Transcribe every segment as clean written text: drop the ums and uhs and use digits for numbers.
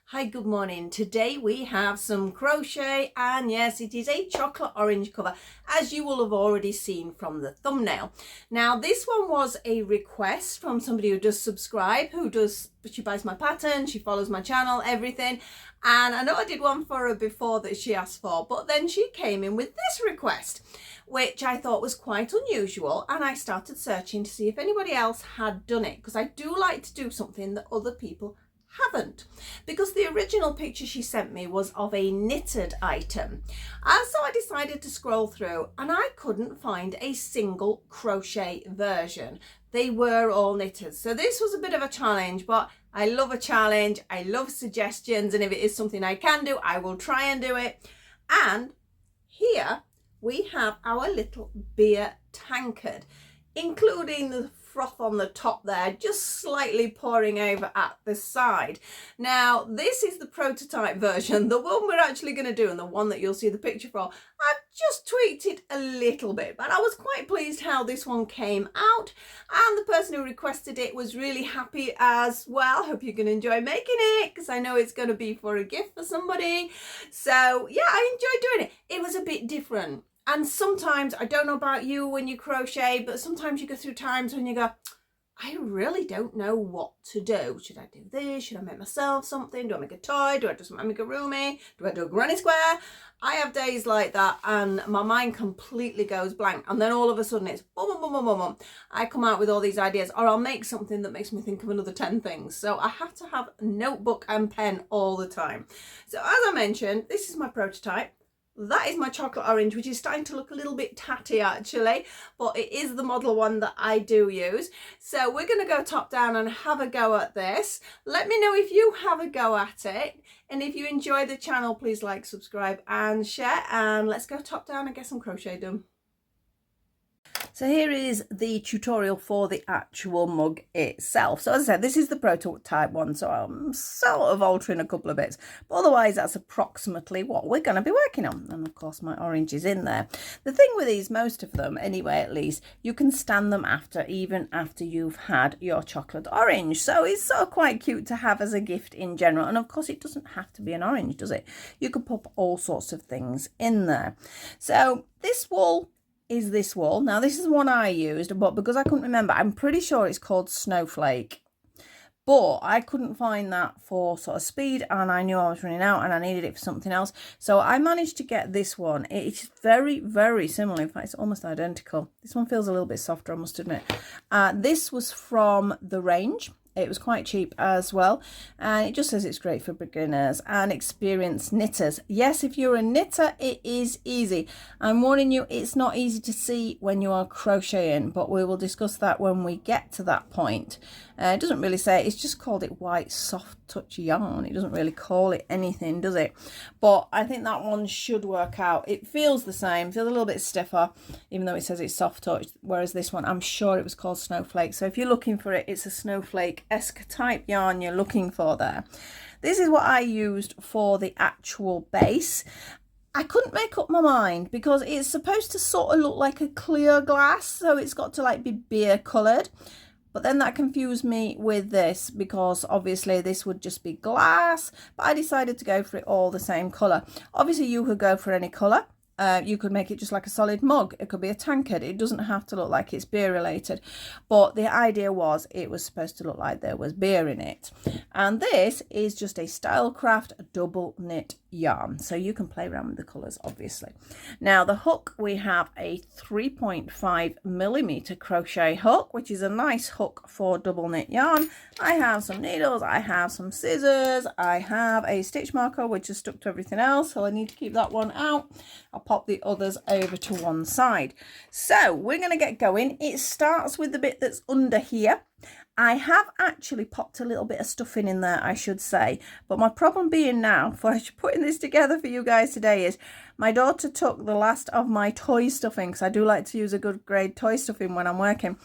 Hi, good morning. Today we have some crochet, and yes, it is a chocolate orange cover, as you will have already seen from the thumbnail. Now this one was a request from somebody who does subscribe, she buys my pattern, she follows my channel, everything. And I know I did one for her before that she asked for, but then she came in with this request, which I thought was quite unusual, and I started searching to see if anybody else had done it, because I do like to do something that other people haven't, because the original picture she sent me was of a knitted item. So I decided to scroll through and I couldn't find a single crochet version. They were all knitted. So this was a bit of a challenge, but I love a challenge. I love suggestions, and if it is something I can do, I will try and do it. And here we have our little beer tankard, including the froth on the top there, just slightly pouring over at the side. Now this is the prototype version, the one we're actually going to do, and the one that you'll see the picture for. I've just tweaked it a little bit, but I was quite pleased how this one came out, and the person who requested it was really happy as well. Hope you can enjoy making it, because I know it's going to be for a gift for somebody. So yeah, I enjoyed doing it. It was a bit different. And sometimes, I don't know about you when you crochet, but sometimes you go through times when you go, I really don't know what to do. Should I do this? Should I make myself something? Do I make a toy? Do I do some amigurumi? Do I do a granny square? I have days like that and my mind completely goes blank. And then all of a sudden it's boom, boom, boom, boom, boom, boom. I come out with all these ideas, or I'll make something that makes me think of another 10 things. So I have to have a notebook and pen all the time. So as I mentioned, this is my prototype. That is my chocolate orange, which is starting to look a little bit tatty actually, but it is the model one that I do use. So we're going to go top down and have a go at this. Let me know if you have a go at it, and if you enjoy the channel, please like, subscribe and share, and let's go top down and get some crochet done. So here is the tutorial for the actual mug itself. So as I said, this is the prototype one, so I'm sort of altering a couple of bits, but otherwise that's approximately what we're going to be working on. And of course my orange is in there. The thing with these, most of them anyway, at least, you can stand them after, even after you've had your chocolate orange. So it's sort of quite cute to have as a gift in general. And of course it doesn't have to be an orange, does it? You could pop all sorts of things in there. So this wool is this wool. Now this is one I used, but because I couldn't remember, I'm pretty sure it's called Snowflake, but I couldn't find that for sort of speed, and I knew I was running out and I needed it for something else. So I managed to get this one. It's very, very similar. In fact, it's almost identical. This one feels a little bit softer, I must admit. This was from the range. It was quite cheap as well, and it just says it's great for beginners and experienced knitters. Yes, if you're a knitter, it is easy. I'm warning you, it's not easy to see when you are crocheting, but we will discuss that when we get to that point. It doesn't really say, it's just called it white soft touch yarn. It doesn't really call it anything, does it? But I think that one should work out. It feels the same, feels a little bit stiffer, even though it says it's soft touch, whereas this one, I'm sure it was called Snowflake. So if you're looking for it, it's a Snowflake-esque type yarn you're looking for there. This is what I used for the actual base. I couldn't make up my mind because it's supposed to sort of look like a clear glass, so it's got to like be beer coloured. But then that confused me with this, because obviously this would just be glass, but I decided to go for it all the same colour. Obviously you could go for any colour. You could make it just like a solid mug. It could be a tankard. It doesn't have to look like it's beer related, but the idea was it was supposed to look like there was beer in it. And this is just a Stylecraft double knit yarn, so you can play around with the colors obviously. Now the hook, we have a 3.5mm crochet hook, which is a nice hook for double knit yarn. I have some needles, I have some scissors, I have a stitch marker which is stuck to everything else, so I need to keep that one out. I'll pop the others over to one side. So we're going to get going. It starts with the bit that's under here. I have actually popped a little bit of stuffing in there, I should say, but my problem being now for putting this together for you guys today is my daughter took the last of my toy stuffing, because I do like to use a good grade toy stuffing when I'm working,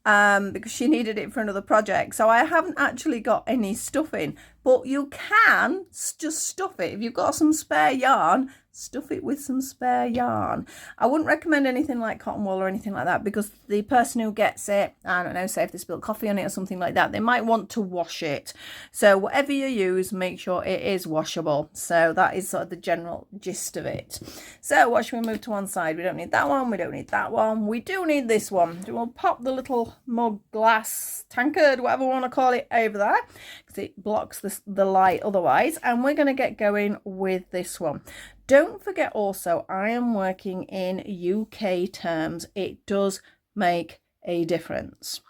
because she needed it for another project. So I haven't actually got any stuffing, but you can just stuff it. If you've got some spare yarn, stuff it with some spare yarn. I wouldn't recommend anything like cotton wool or anything like that, because the person who gets it, I don't know, say if they spilt coffee on it or something like that, they might want to wash it. So whatever you use, make sure it is washable. So that is sort of the general gist of it. So what should we move to one side? We don't need that one, we don't need that one, we do need this one. We'll pop the little mug, glass, tankard, whatever we want to call it, over there, because it blocks the light otherwise. And we're going to get going with this one. Don't forget also, I am working in UK terms. It does make a difference.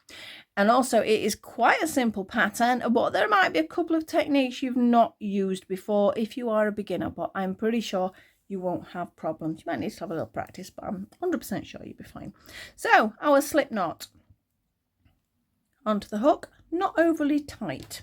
And also it is quite a simple pattern, but there might be a couple of techniques you've not used before if you are a beginner, but I'm pretty sure you won't have problems. You might need to have a little practice, but I'm 100% sure you'll be fine. So our slip knot onto the hook, not overly tight.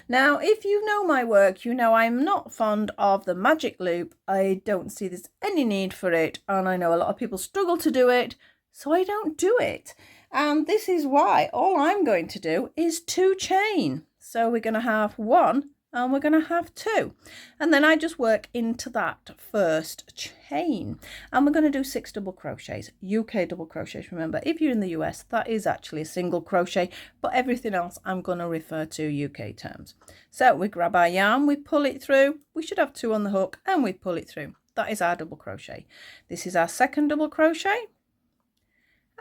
Now, if you know my work, you know I'm not fond of the magic loop. I don't see there's any need for it, and I know a lot of people struggle to do it, so I don't do it. And this is why all I'm going to do is 2 chain. So we're going to have 1 and we're going to have 2, and then I just work into that first chain, and we're going to do 6 double crochets, UK double crochets. Remember, if you're in the US, that is actually a single crochet, but everything else I'm going to refer to UK terms. So we grab our yarn, we pull it through, we should have 2 on the hook, and we pull it through. That is our double crochet. This is our second double crochet,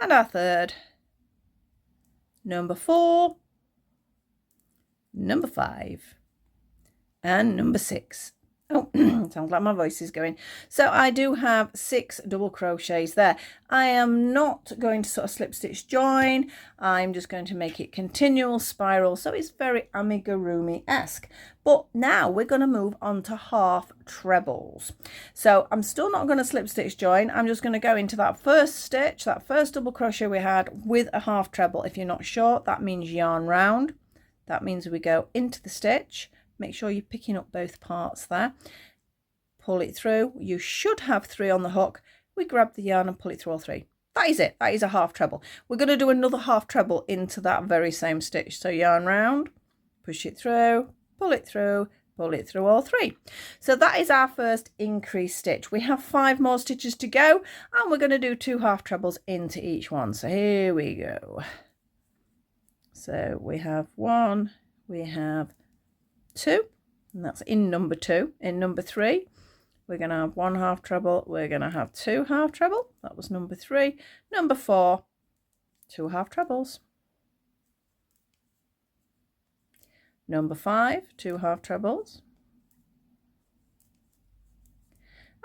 and our third, number 4, number 5, and number 6. Oh, sounds like my voice is going. So I do have 6 double crochets there. I am not going to sort of slip stitch join. I'm just going to make it continual spiral, so it's very amigurumi-esque. But now we're going to move on to half trebles. So I'm still not going to slip stitch join. I'm just going to go into that first stitch, that first double crochet we had, with a half treble. If you're not sure, that means yarn round. That means we go into the stitch. Make sure you're picking up both parts there. Pull it through. You should have 3 on the hook. We grab the yarn and pull it through all 3. That is it. That is a half treble. We're going to do another half treble into that very same stitch. So yarn round, push it through, pull it through all 3. So that is our first increase stitch. We have 5 more stitches to go, and we're going to do 2 half trebles into each one. So here we go. So we have 1, we have 2, and that's in number 2. In number 3, we're going to have 1 half treble, we're going to have 2 half treble, that was number 3. Number 4, 2 half trebles. Number 5, 2 half trebles.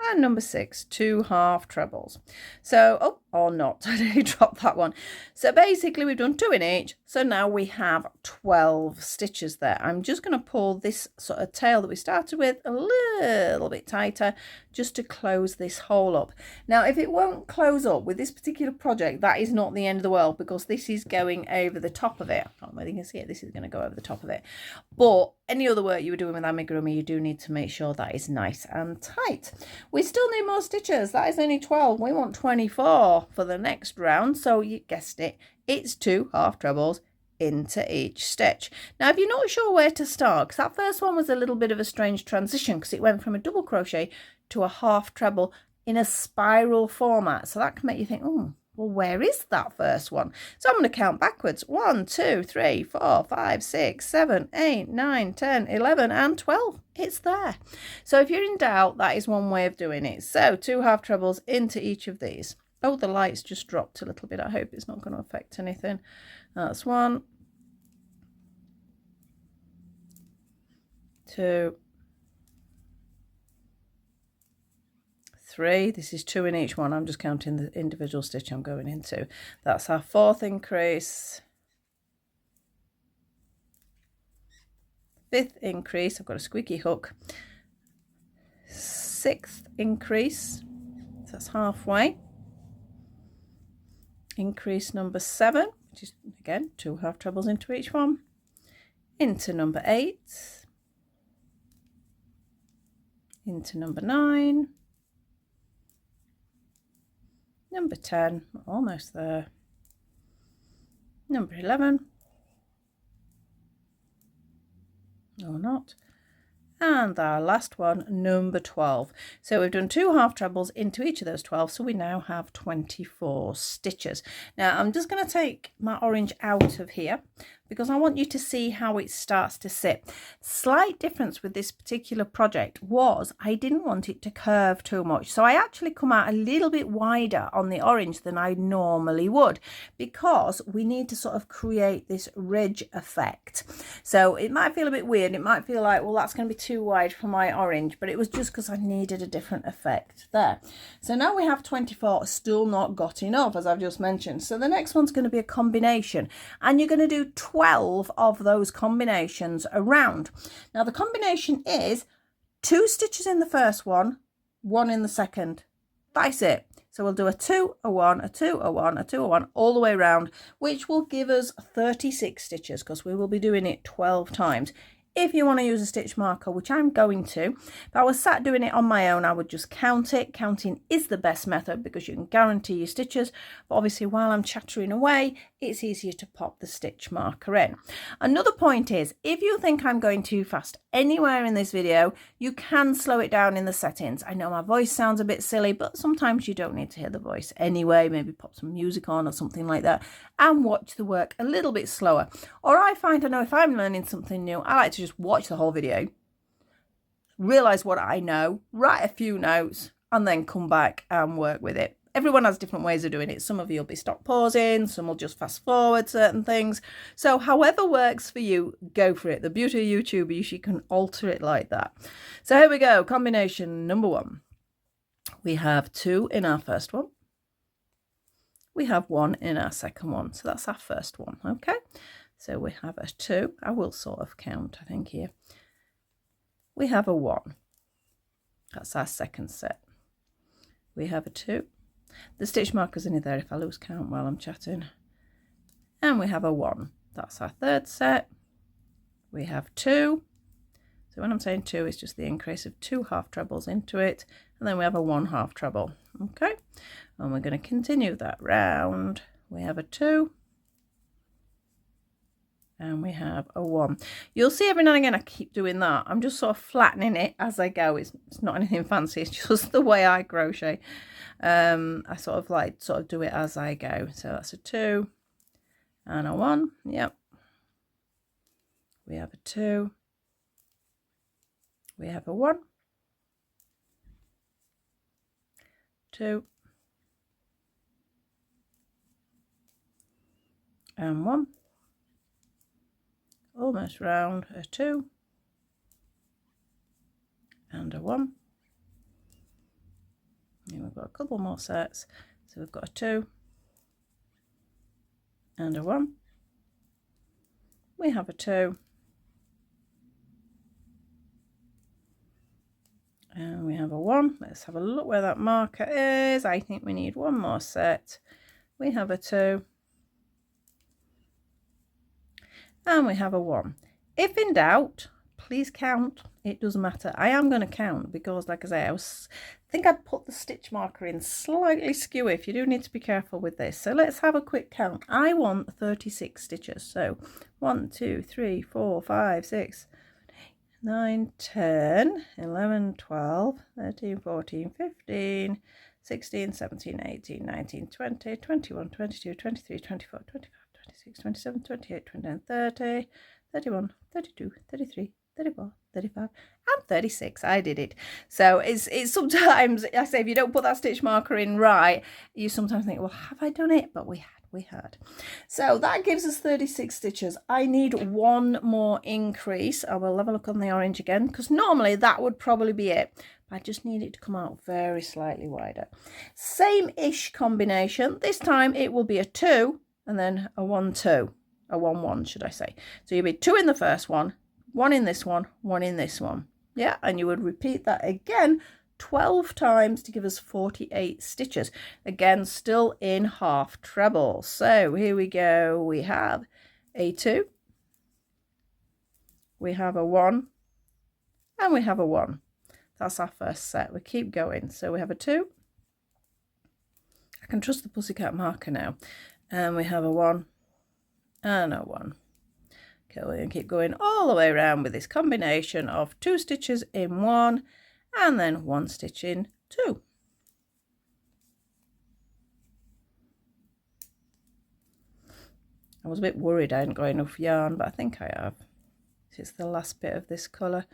And number 6, 2 half trebles. So, oh, or not, I did drop that one. So basically we've done 2 in each. So now we have 12 stitches there. I'm just going to pull this sort of tail that we started with a little bit tighter, just to close this hole up. Now, if it won't close up with this particular project, that is not the end of the world, because this is going over the top of it. I don't know whether you can see it. This is going to go over the top of it. But any other work you were doing with amigurumi, you do need to make sure that is nice and tight. We still need more stitches. That is only 12. We want 24 for the next round. So you guessed it, it's 2 half trebles into each stitch. Now, if you're not sure where to start, because that first one was a little bit of a strange transition, because it went from a double crochet to a half treble in a spiral format. So that can make you think, oh, well, where is that first one? So I'm going to count backwards. 1, 2, 3, 4, 5, 6, 7, 8, 9, 10, 11, and 12. It's there. So if you're in doubt, that is one way of doing it. So 2 half trebles into each of these. Oh, the light's just dropped a little bit. I hope it's not going to affect anything. That's 1, 2, 3. This is 2 in each one. I'm just counting the individual stitch I'm going into. That's our 4th increase, 5th increase. I've got a squeaky hook. 6th increase. So that's halfway. Increase number 7, which is again 2 half trebles into each one. Into number 8. Into number 9. Number 10, almost there. Number 11. Or not. and our last one, number 12. So we've done 2 half trebles into each of those 12, so we now have 24 stitches. Now I'm just going to take my orange out of here because I want you to see how it starts to sit. Slight difference with this particular project was I didn't want it to curve too much, so I actually come out a little bit wider on the orange than I normally would, because we need to sort of create this ridge effect. So it might feel a bit weird, it might feel like, well, that's going to be too wide for my orange, but it was just because I needed a different effect there. So now we have 24, still not got enough, as I've just mentioned. So the next one's going to be a combination, and you're going to do 12 of those combinations around. Now the combination is 2 stitches in the first one, 1 in the second. That's it. So we'll do a 2, a 1, a 2, a 1, a 2, a 1 all the way around, which will give us 36 stitches because we will be doing it 12 times. If you want to use a stitch marker, which I'm going to, if I was sat doing it on my own, I would just count it. Counting is the best method because you can guarantee your stitches. But obviously, while I'm chattering away, it's easier to pop the stitch marker in. Another point is, if you think I'm going too fast anywhere in this video, you can slow it down in the settings. I know my voice sounds a bit silly, but sometimes you don't need to hear the voice anyway. Maybe pop some music on or something like that and watch the work a little bit slower. Or I find, I know if I'm learning something new, I like to just watch the whole video, realize what I know, write a few notes, and then come back and work with it. Everyone has different ways of doing it. Some of you will be stop pausing, some will just fast forward certain things. So however works for you, go for it. The beauty of YouTube is you can alter it like that. So here we go, combination number 1. We have 2 in our first one. We have 1 in our second one. So that's our first one, okay? So we have a 2. I will sort of count, I think, here. We have a 1. That's our second set. We have a 2. The stitch marker's in there if I lose count while I'm chatting. And we have a 1. That's our third set. We have 2. So when I'm saying 2, it's just the increase of 2 half trebles into it. And then we have a 1 half treble. Okay. And we're going to continue that round. We have a 2. And we have a 1. You'll see every now and again I keep doing that. I'm just sort of flattening it as I go. It's not anything fancy. It's just the way I crochet. I sort of do it as I go. So that's a 2 and a 1. Yep. We have a 2. We have a 1. 2. And 1. Almost round, a 2 and a 1. And we've got a couple more sets. So we've got a 2 and a 1. We have a 2 and we have a 1. Let's have a look where that marker is. I think we need one more set. We have a 2 and we have a 1. If in doubt, please count. It doesn't matter. I am going to count because, like I say, I think I'd put the stitch marker in slightly skew if you do need to be careful with this. So let's have a quick count. I want 36 stitches. So 1, 2, 3, 4, 5, 6, 9, 10, 11, 12, 13, 14, 15, 16, 17, 18, 19, 20, 21, 22, 23, 24, 25, 26, 27, 28, 29, 30, 31, 32, 33, 34, 35 and 36. I did it. So it's sometimes, I say, if you don't put that stitch marker in right, you sometimes think, well, have I done it? But we had. So that gives us 36 stitches. I need one more increase. I will have a look on the orange again because normally that would probably be it. I just need it to come out very slightly wider. Same-ish combination. This time it will be a 2 and then a 1, 2. A 1, 1, should I say. So you'll be 2 in the first one, 1 in this one, 1 in this one. Yeah, and you would repeat that again 12 times to give us 48 stitches. Again, still in half treble. So here we go. We have a 2. We have a 1. And we have a 1. That's our first set. We keep going. So we have a 2. I can trust the pussycat marker now. And we have a 1. And a 1, Okay, we're going to keep going all the way around with this combination of 2 stitches in 1 and then 1 stitch in 2. I was a bit worried I hadn't got enough yarn, but I think I have. It's the last bit of this colour.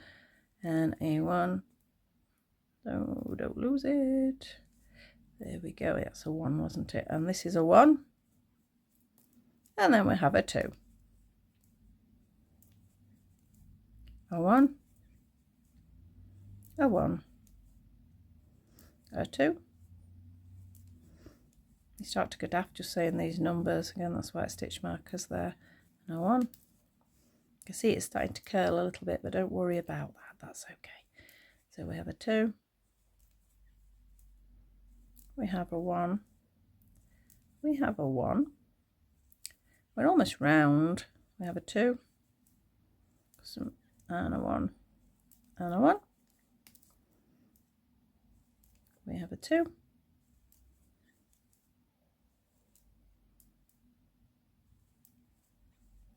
And a 1. Oh, don't lose it. There we go. That's a 1, wasn't it? And this is a 1. And then we have a 2. A 1. A 1. A 2. You start to go daft just saying these numbers. Again, that's why it's stitch markers there. And a 1. You can see it's starting to curl a little bit, but don't worry about that. That's okay. So we have a 2. We have a 1. We have a 1. We're almost round. We have a 2. And a 1. And a 1. We have a 2.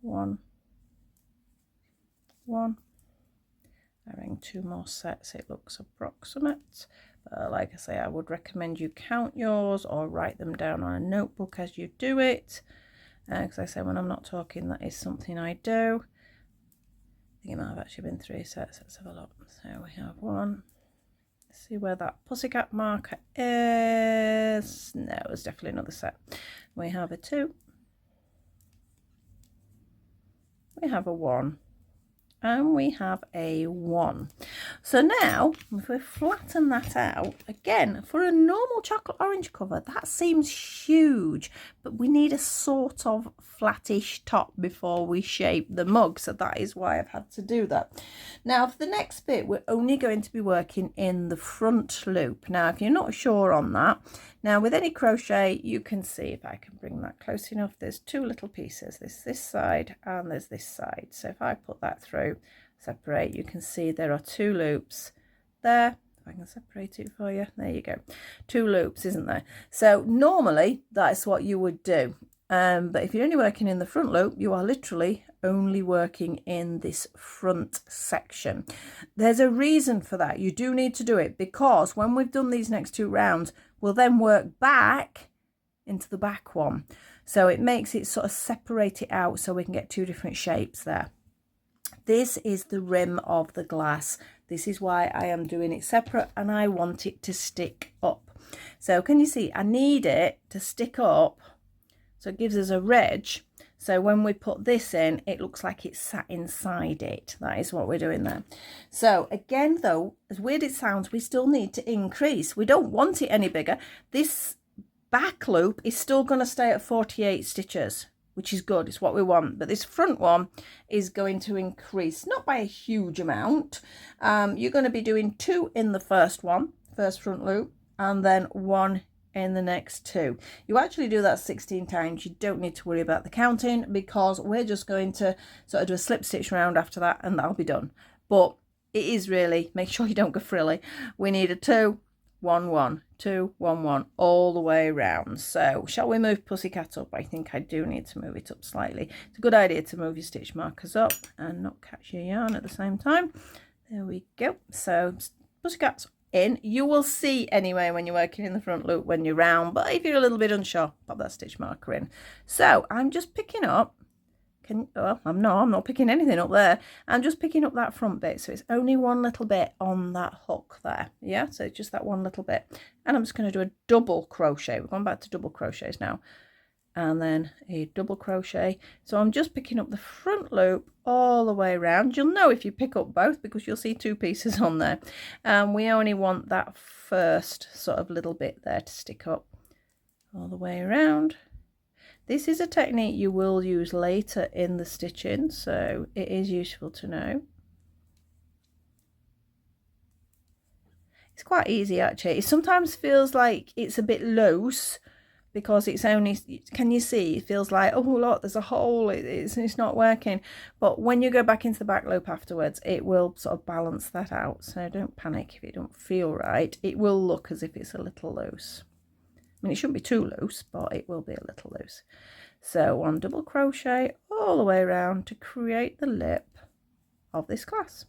1. 1. I ring 2 more sets. It looks approximate. But like I say, I would recommend you count yours or write them down on a notebook as you do it. Because I say when I'm not talking, that is something I do. I think it might have actually been 3 sets. Let's have a look. So we have 1. Let's see where that pussycat marker is. No, it's definitely another set. We have a 2. We have a 1. And we have a 1. So now if we flatten that out again, for a normal chocolate orange cover that seems huge, but we need a sort of flattish top before we shape the mug, so that is why I've had to do that. Now for the next bit, we're only going to be working in the front loop. Now if you're not sure on that, now with any crochet, you can see, if I can bring that close enough, there's 2 little pieces. There's this side and there's this side. So if I put that through, separate, you can see there are 2 loops there. If I can separate it for you, there you go. 2 loops, isn't there? So normally that's what you would do. But if you're only working in the front loop, you are literally only working in this front section. There's a reason for that. You do need to do it because when we've done these next 2 rounds, we'll then work back into the back one. So it makes it sort of separate it out so we can get 2 different shapes there. This is the rim of the glass. This is why I am doing it separate, and I want it to stick up. So can you see, I need it to stick up so it gives us a ridge. So when we put this in, it looks like it's sat inside it. That is what we're doing there. So again, though, as weird it sounds, we still need to increase. We don't want it any bigger. This back loop is still going to stay at 48 stitches, which is good. It's what we want. But this front one is going to increase, not by a huge amount. You're going to be doing 2 in the first front loop, and then 1 in the next 2. You actually do that 16 times. You don't need to worry about the counting because we're just going to sort of do a slip stitch round after that and that'll be done. But it is really, make sure you don't go frilly. We need a 2, 1, 1, 2, 1, 1 all the way around. So shall we move Pussycat up? I think I do need to move it up slightly. It's a good idea to move your stitch markers up and not catch your yarn at the same time. There we go. So Pussycat's in. You will see anyway when you're working in the front loop when you're round, but if you're a little bit unsure, pop that stitch marker in. So I'm just picking up, I'm not picking anything up there. I'm just picking up that front bit, so it's only one little bit on that hook there. Yeah, so it's just that one little bit, and I'm just going to do a double crochet. We're going back to double crochets now, and then a double crochet. So I'm just picking up the front loop all the way around. You'll know if you pick up both because you'll see 2 pieces on there, and we only want that first sort of little bit there to stick up all the way around. This is a technique you will use later in the stitching, so it is useful to know. It's quite easy actually. It sometimes feels like it's a bit loose because it's only, can you see, it feels like, oh look, there's a hole, it's not working. But when you go back into the back loop afterwards, it will sort of balance that out. So don't panic if it don't feel right. It will look as if it's a little loose. I mean, it shouldn't be too loose, but it will be a little loose. So 1 double crochet all the way around to create the lip of this glass.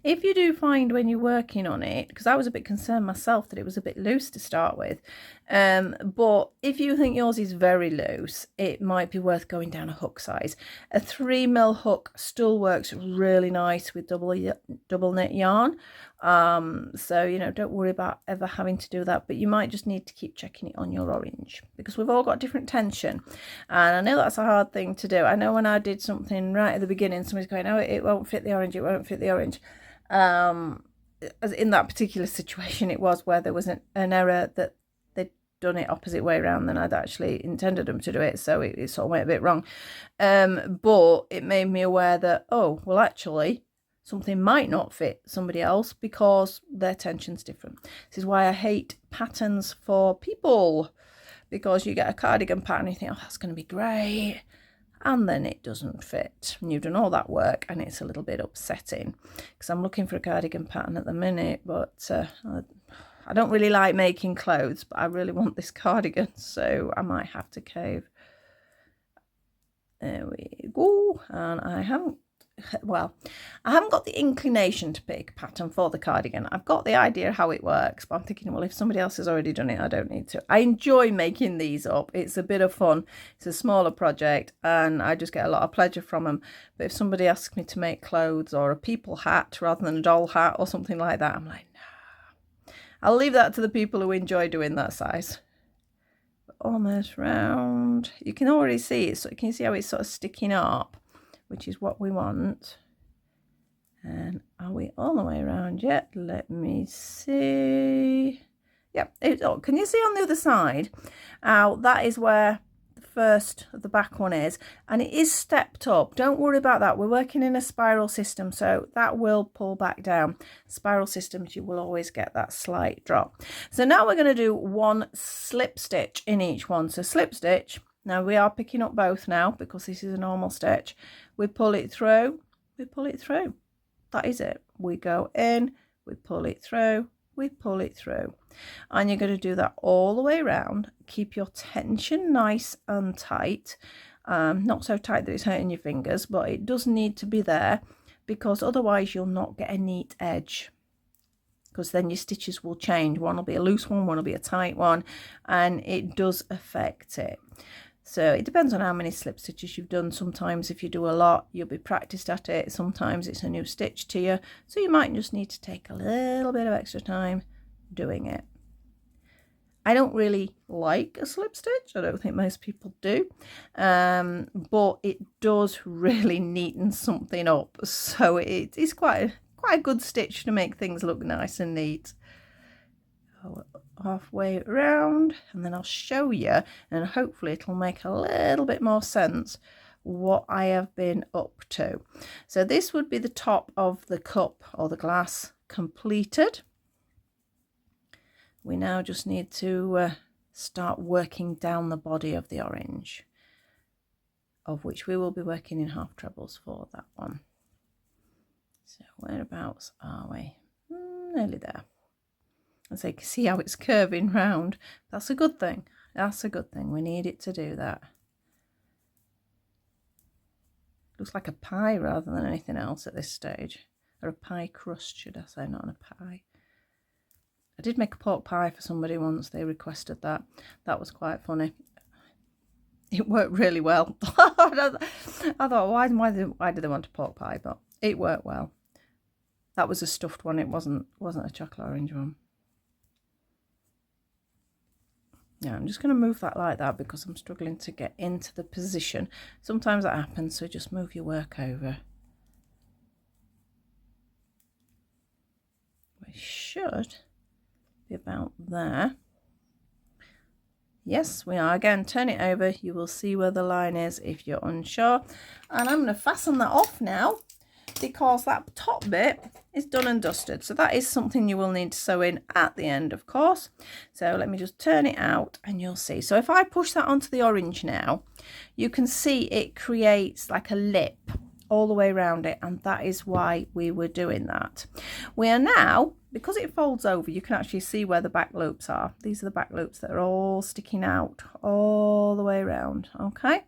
If you do find when you're working on it, because I was a bit concerned myself that it was a bit loose to start with, but if you think yours is very loose, it might be worth going down a hook size. A 3mm hook still works really nice with double knit yarn, so you know, don't worry about ever having to do that, but you might just need to keep checking it on your orange, because we've all got different tension, and I know that's a hard thing to do. I know when I did something right at the beginning, somebody's going, oh, it won't fit the orange, it won't fit the orange. As in that particular situation, it was where there was an error that they'd done it opposite way around than I'd actually intended them to do it, so it sort of went a bit wrong, but it made me aware that, oh well, actually something might not fit somebody else because their tension's different. This is why I hate patterns for people, because you get a cardigan pattern and you think, oh, that's going to be great, and then it doesn't fit, and you've done all that work, and it's a little bit upsetting, because I'm looking for a cardigan pattern at the minute, but I don't really like making clothes, but I really want this cardigan, so I might have to cave. There we go. And I haven't got the inclination to pick a pattern for the cardigan. I've got the idea how it works, but I'm thinking, well, if somebody else has already done it, I don't need to. I enjoy making these up. It's a bit of fun. It's a smaller project, and I just get a lot of pleasure from them. But if somebody asks me to make clothes or a people hat rather than a doll hat or something like that, I'm like, no. I'll leave that to the people who enjoy doing that size. Almost round. You can already see it, so you can see how it's sort of sticking up, which is what we want. And are we all the way around yet? Let me see. Yep. Can you see on the other side? That is where the first of the back one is, and it is stepped up. Don't worry about that. We're working in a spiral system, so that will pull back down. Spiral systems, you will always get that slight drop. So now we're going to do 1 slip stitch in each one. So slip stitch. Now we are picking up both now because this is a normal stitch. We pull it through, we pull it through. That is it. We go in, we pull it through, we pull it through. And you're going to do that all the way around. Keep your tension nice and tight. Not so tight that it's hurting your fingers, but it does need to be there, because otherwise you'll not get a neat edge. Because then your stitches will change. One will be a loose one will be a tight one, and it does affect it. So it depends on how many slip stitches you've done. Sometimes if you do a lot, you'll be practiced at it. Sometimes it's a new stitch to you, so you might just need to take a little bit of extra time doing it. I don't really like a slip stitch. I don't think most people do, but it does really neaten something up. So it's quite a good stitch to make things look nice and neat. Halfway around, and then I'll show you, and hopefully it'll make a little bit more sense what I have been up to. So this would be the top of the cup or the glass completed. We now just need to start working down the body of the orange, of which we will be working in half trebles for that one. So whereabouts are we? Nearly there. As you can see how it's curving round. That's a good thing. That's a good thing. We need it to do that. Looks like a pie rather than anything else at this stage. Or a pie crust, should I say, not a pie. I did make a pork pie for somebody once. They requested that. That was quite funny. It worked really well. I thought, why did they want a pork pie? But it worked well. That was a stuffed one. It wasn't a chocolate orange one. Yeah, I'm just going to move that like that because I'm struggling to get into the position. Sometimes that happens, so just move your work over. We should be about there. Yes, we are. Again, turn it over. You will see where the line is if you're unsure. And I'm going to fasten that off now, because that top bit is done and dusted. So that is something you will need to sew in at the end, of course. So let me just turn it out and you'll see. So if I push that onto the orange now, you can see it creates like a lip all the way around it, and that is why we were doing that. We are now, because it folds over, you can actually see where the back loops are. These are the back loops that are all sticking out all the way around. Okay,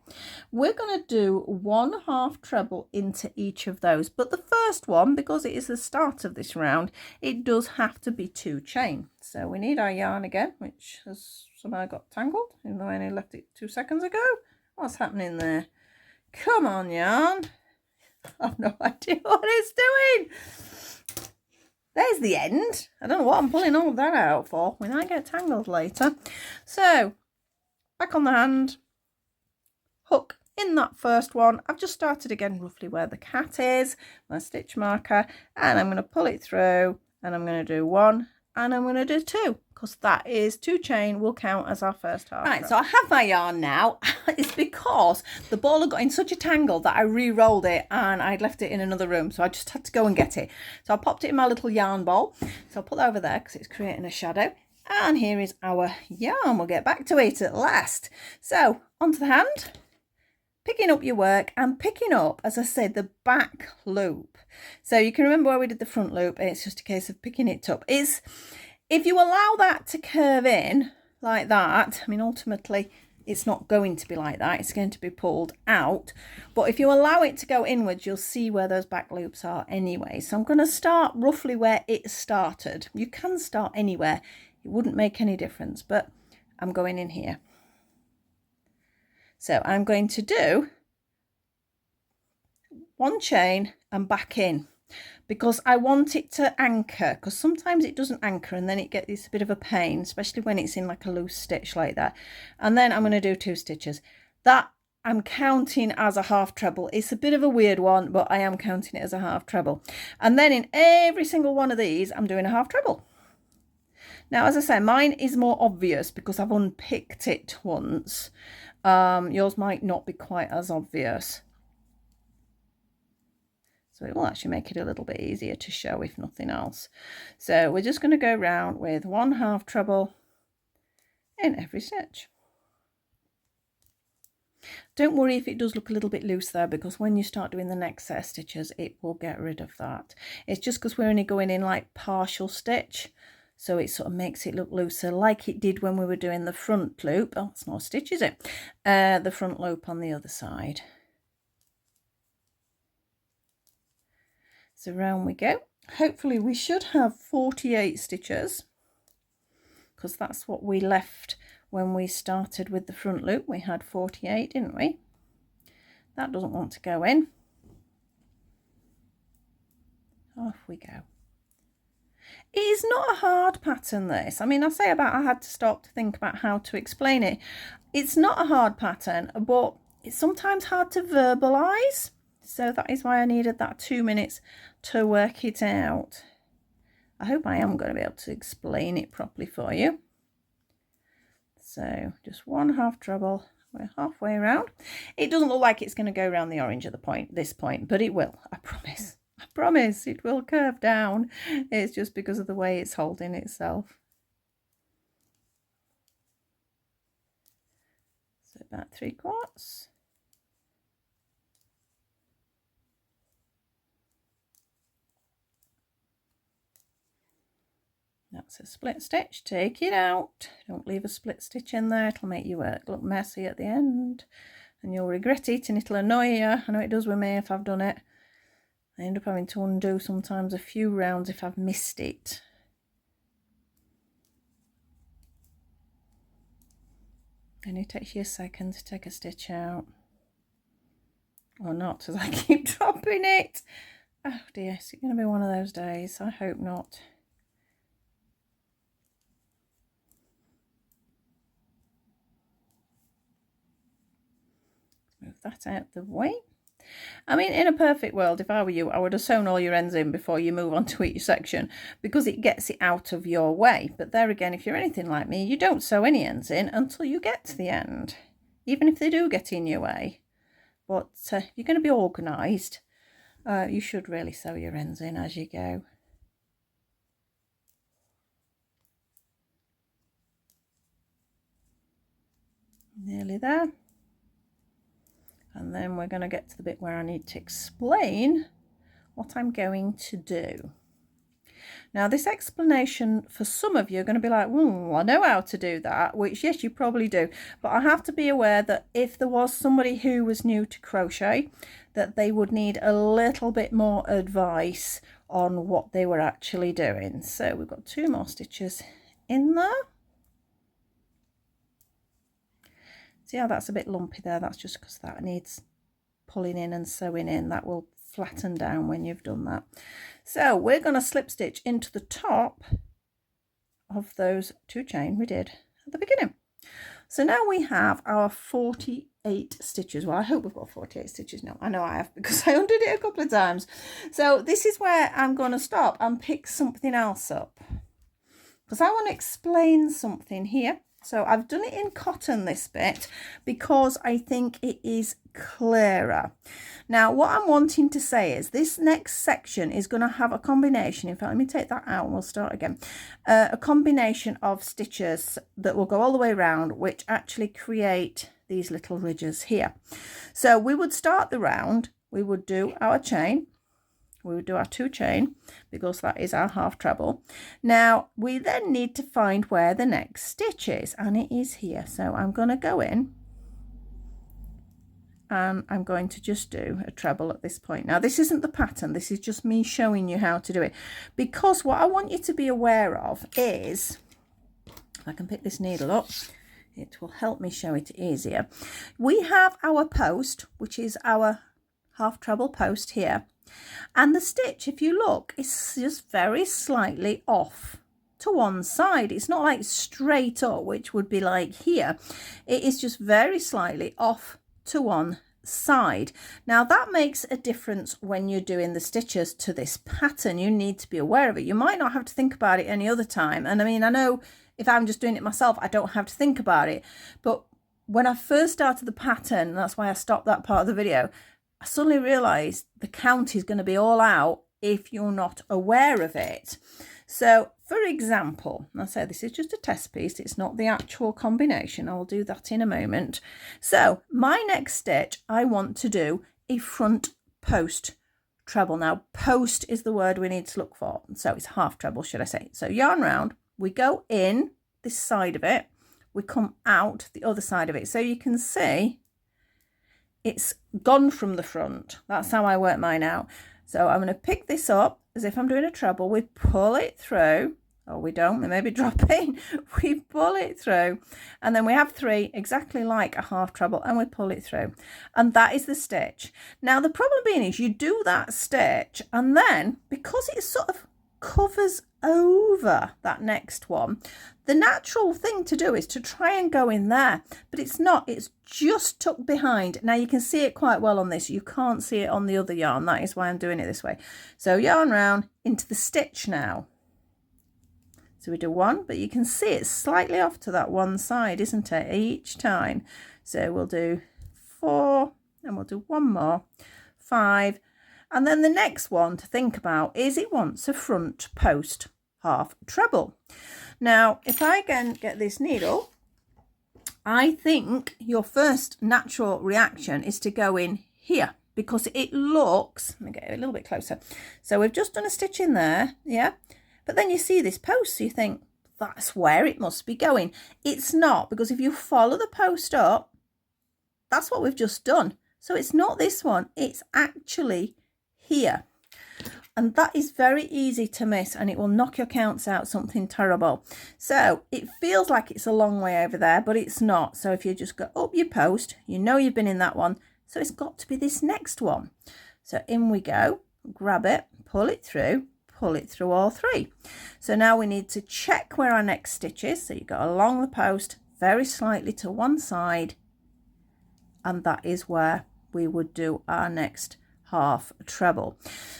we're going to do 1/2 treble into each of those, but the first one, because it is the start of this round, it does have to be 2 chain. So we need our yarn again, which has somehow got tangled, even though I only left it 2 seconds ago. What's happening there? Come on, yarn. I've no idea what it's doing. There's the end. I don't know what I'm pulling all of that out for. We might get tangled later. So, back on the hand, hook in that first one. I've just started again roughly where the cat is, my stitch marker, and I'm going to pull it through, and I'm going to do 1, and I'm going to do 2, because that is 2 chain will count as our first half. Right, so I have my yarn now. It's because the ball had got in such a tangle that I re-rolled it and I'd left it in another room, so I just had to go and get it. So I popped it in my little yarn bowl. So I'll put that over there because it's creating a shadow. And here is our yarn. We'll get back to it at last. So onto the hand, picking up your work and picking up, as I said, the back loop. So you can remember where we did the front loop. It's just a case of picking it up. If you allow that to curve in like that, I mean, ultimately it's not going to be like that. It's going to be pulled out. But if you allow it to go inwards, you'll see where those back loops are anyway. So I'm going to start roughly where it started. You can start anywhere. It wouldn't make any difference, but I'm going in here. So I'm going to do 1 chain and back in, because I want it to anchor, because sometimes it doesn't anchor and then it gets a bit of a pain, especially when it's in like a loose stitch like that. And then I'm going to do 2 stitches. That I'm counting as a half treble. It's a bit of a weird one, but I am counting it as a half treble. And then in every single one of these, I'm doing a half treble. Now, as I say, mine is more obvious because I've unpicked it once. Yours might not be quite as obvious. So it will actually make it a little bit easier to show, if nothing else. So we're just going to go round with 1 half treble in every stitch. Don't worry if it does look a little bit loose there, because when you start doing the next set of stitches, it will get rid of that. It's just because we're only going in like partial stitch, so it sort of makes it look looser, like it did when we were doing the front loop. Oh, it's not a stitch, is it? The front loop on the other side. So round we go. Hopefully we should have 48 stitches, because that's what we left when we started with the front loop. We had 48, didn't we? That doesn't want to go in. Off we go. It is not a hard pattern, this. I mean, I say about I had to stop to think about how to explain it. It's not a hard pattern, but it's sometimes hard to verbalise. So that is why I needed that 2 minutes to work it out. I hope I am going to be able to explain it properly for you. So just 1 half treble. We're halfway around. It doesn't look like it's going to go around the orange at this point, but it will. I promise. I promise it will curve down. It's just because of the way it's holding itself. So about 3/4. That's a split stitch. Take it out. Don't leave a split stitch in there. It'll make your work look messy at the end, and you'll regret it, and it'll annoy you. I know it does with me if I've done it. I end up having to undo sometimes a few rounds if I've missed it. And it takes you a second to take a stitch out. Or not, as I keep dropping it. Oh dear, is it going to be one of those days? I hope not. Move that out of the way. I mean, in a perfect world, if I were you, I would have sewn all your ends in before you move on to each section, because it gets it out of your way. But there again, if you're anything like me, you don't sew any ends in until you get to the end, even if they do get in your way. But you're going to be organised. You should really sew your ends in as you go. Nearly there. And then we're going to get to the bit where I need to explain what I'm going to do. Now, this explanation, for some of you, are going to be like, I know how to do that, which, yes, you probably do. But I have to be aware that if there was somebody who was new to crochet, that they would need a little bit more advice on what they were actually doing. So we've got 2 more stitches in there. See how that's a bit lumpy there? That's just because that needs pulling in and sewing in. That will flatten down when you've done that. So we're going to slip stitch into the top of those 2 chain we did at the beginning. So now we have our 48 stitches. Well, I hope we've got 48 stitches now. I know I have, because I undid it a couple of times. So this is where I'm going to stop and pick something else up, because I want to explain something here. So I've done it in cotton, this bit, because I think it is clearer. Now, what I'm wanting to say is this next section is going to have a combination. In fact, let me take that out and we'll start again. A combination of stitches that will go all the way around, which actually create these little ridges here. So we would start the round, we would do our chain, we would do our 2 chain, because that is our half treble. Now we then need to find where the next stitch is, and it is here. So I'm going to go in and I'm going to just do a treble at this point. Now this isn't the pattern, this is just me showing you how to do it, because what I want you to be aware of is, if I can pick this needle up, it will help me show it easier. We have our post, which is our half treble post here. And the stitch, if you look, is just very slightly off to one side. It's not like straight up, which would be like here. It is just very slightly off to one side. Now that makes a difference when you're doing the stitches to this pattern. You need to be aware of it. You might not have to think about it any other time. And I mean, I know if I'm just doing it myself, I don't have to think about it. But when I first started the pattern, that's why I stopped that part of the video, I suddenly realised the count is going to be all out if you're not aware of it. So, for example, I say this is just a test piece, it's not the actual combination. I'll do that in a moment. So, my next stitch, I want to do a front post treble. Now, post is the word we need to look for. So, it's half treble, should I say. So, yarn round, we go in this side of it, we come out the other side of it. So, you can see it's gone from the front. That's how I work mine out. So I'm going to pick this up as if I'm doing a treble. We pull it through, or we don't, we maybe drop in. We pull it through, and then we have 3 exactly like a half treble, and we pull it through, and that is the stitch. Now the problem being is you do that stitch, and then because it sort of covers over that next one, the natural thing to do is to try and go in there, but it's not, it's just tucked behind. Now you can see it quite well on this, you can't see it on the other yarn, that is why I'm doing it this way. So yarn round into the stitch now. So we do 1, but you can see it's slightly off to that one side, isn't it, each time. So we'll do 4, and we'll do 1 more, 5, and then the next one to think about is it wants a front post half treble. Now, if I again get this needle, I think your first natural reaction is to go in here, because it looks, let me get it a little bit closer. So we've just done a stitch in there, yeah, but then you see this post, so you think that's where it must be going. It's not, because if you follow the post up, that's what we've just done. So it's not this one, it's actually here, and that is very easy to miss, and it will knock your counts out something terrible. So it feels like it's a long way over there, but it's not. So if you just go up your post, you know you've been in that one, so it's got to be this next one. So in we go, grab it, pull it through all 3. So now we need to check where our next stitch is. So you go along the post very slightly to one side, and that is where we would do our next half treble.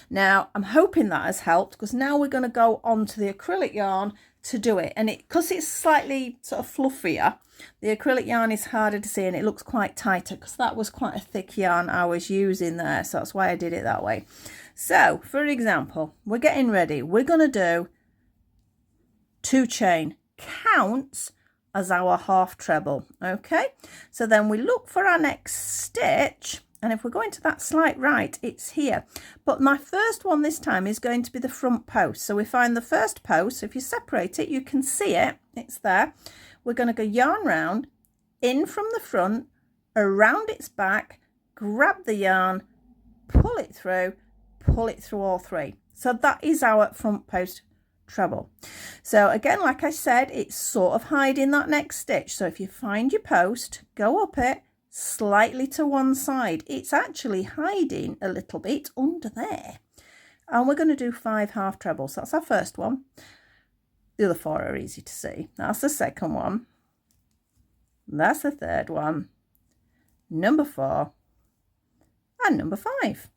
Now I'm hoping that has helped, because now we're going to go on to the acrylic yarn to do it, and because it's slightly sort of fluffier, the acrylic yarn is harder to see and it looks quite tighter, because that was quite a thick yarn I was using there, so that's why I did it that way. So for example, we're getting ready, we're going to do 2 chain counts as our half treble. Okay, so then we look for our next stitch. And if we're going to that slight right, it's here. But my first one this time is going to be the front post. So we find the first post. So if you separate it, you can see it. It's there. We're going to go yarn round, in from the front, around its back, grab the yarn, pull it through all three. So that is our front post treble. So again, like I said, it's sort of hiding that next stitch. So if you find your post, go up it slightly to one side. It's actually hiding a little bit under there. And we're going to do 5 half trebles. That's our first one. The other 4 are easy to see. That's the second one. That's the third one. Number 4 and number 5.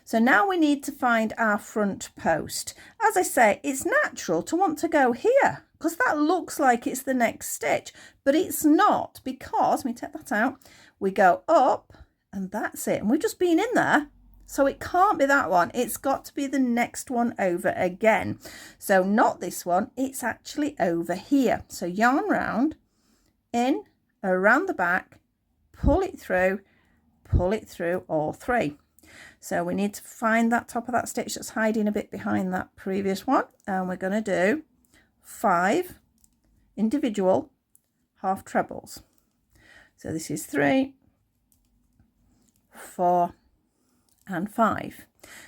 So now we need to find our front post. As I say, it's natural to want to go here because that looks like it's the next stitch, but it's not, because, let me take that out, we go up and that's it. And we've just been in there. So it can't be that one. It's got to be the next one over again. So not this one, it's actually over here. So yarn round, in, around the back, pull it through all 3. So we need to find that top of that stitch that's hiding a bit behind that previous one. And we're going to do 5 individual half trebles. So this is 3, 4, and 5.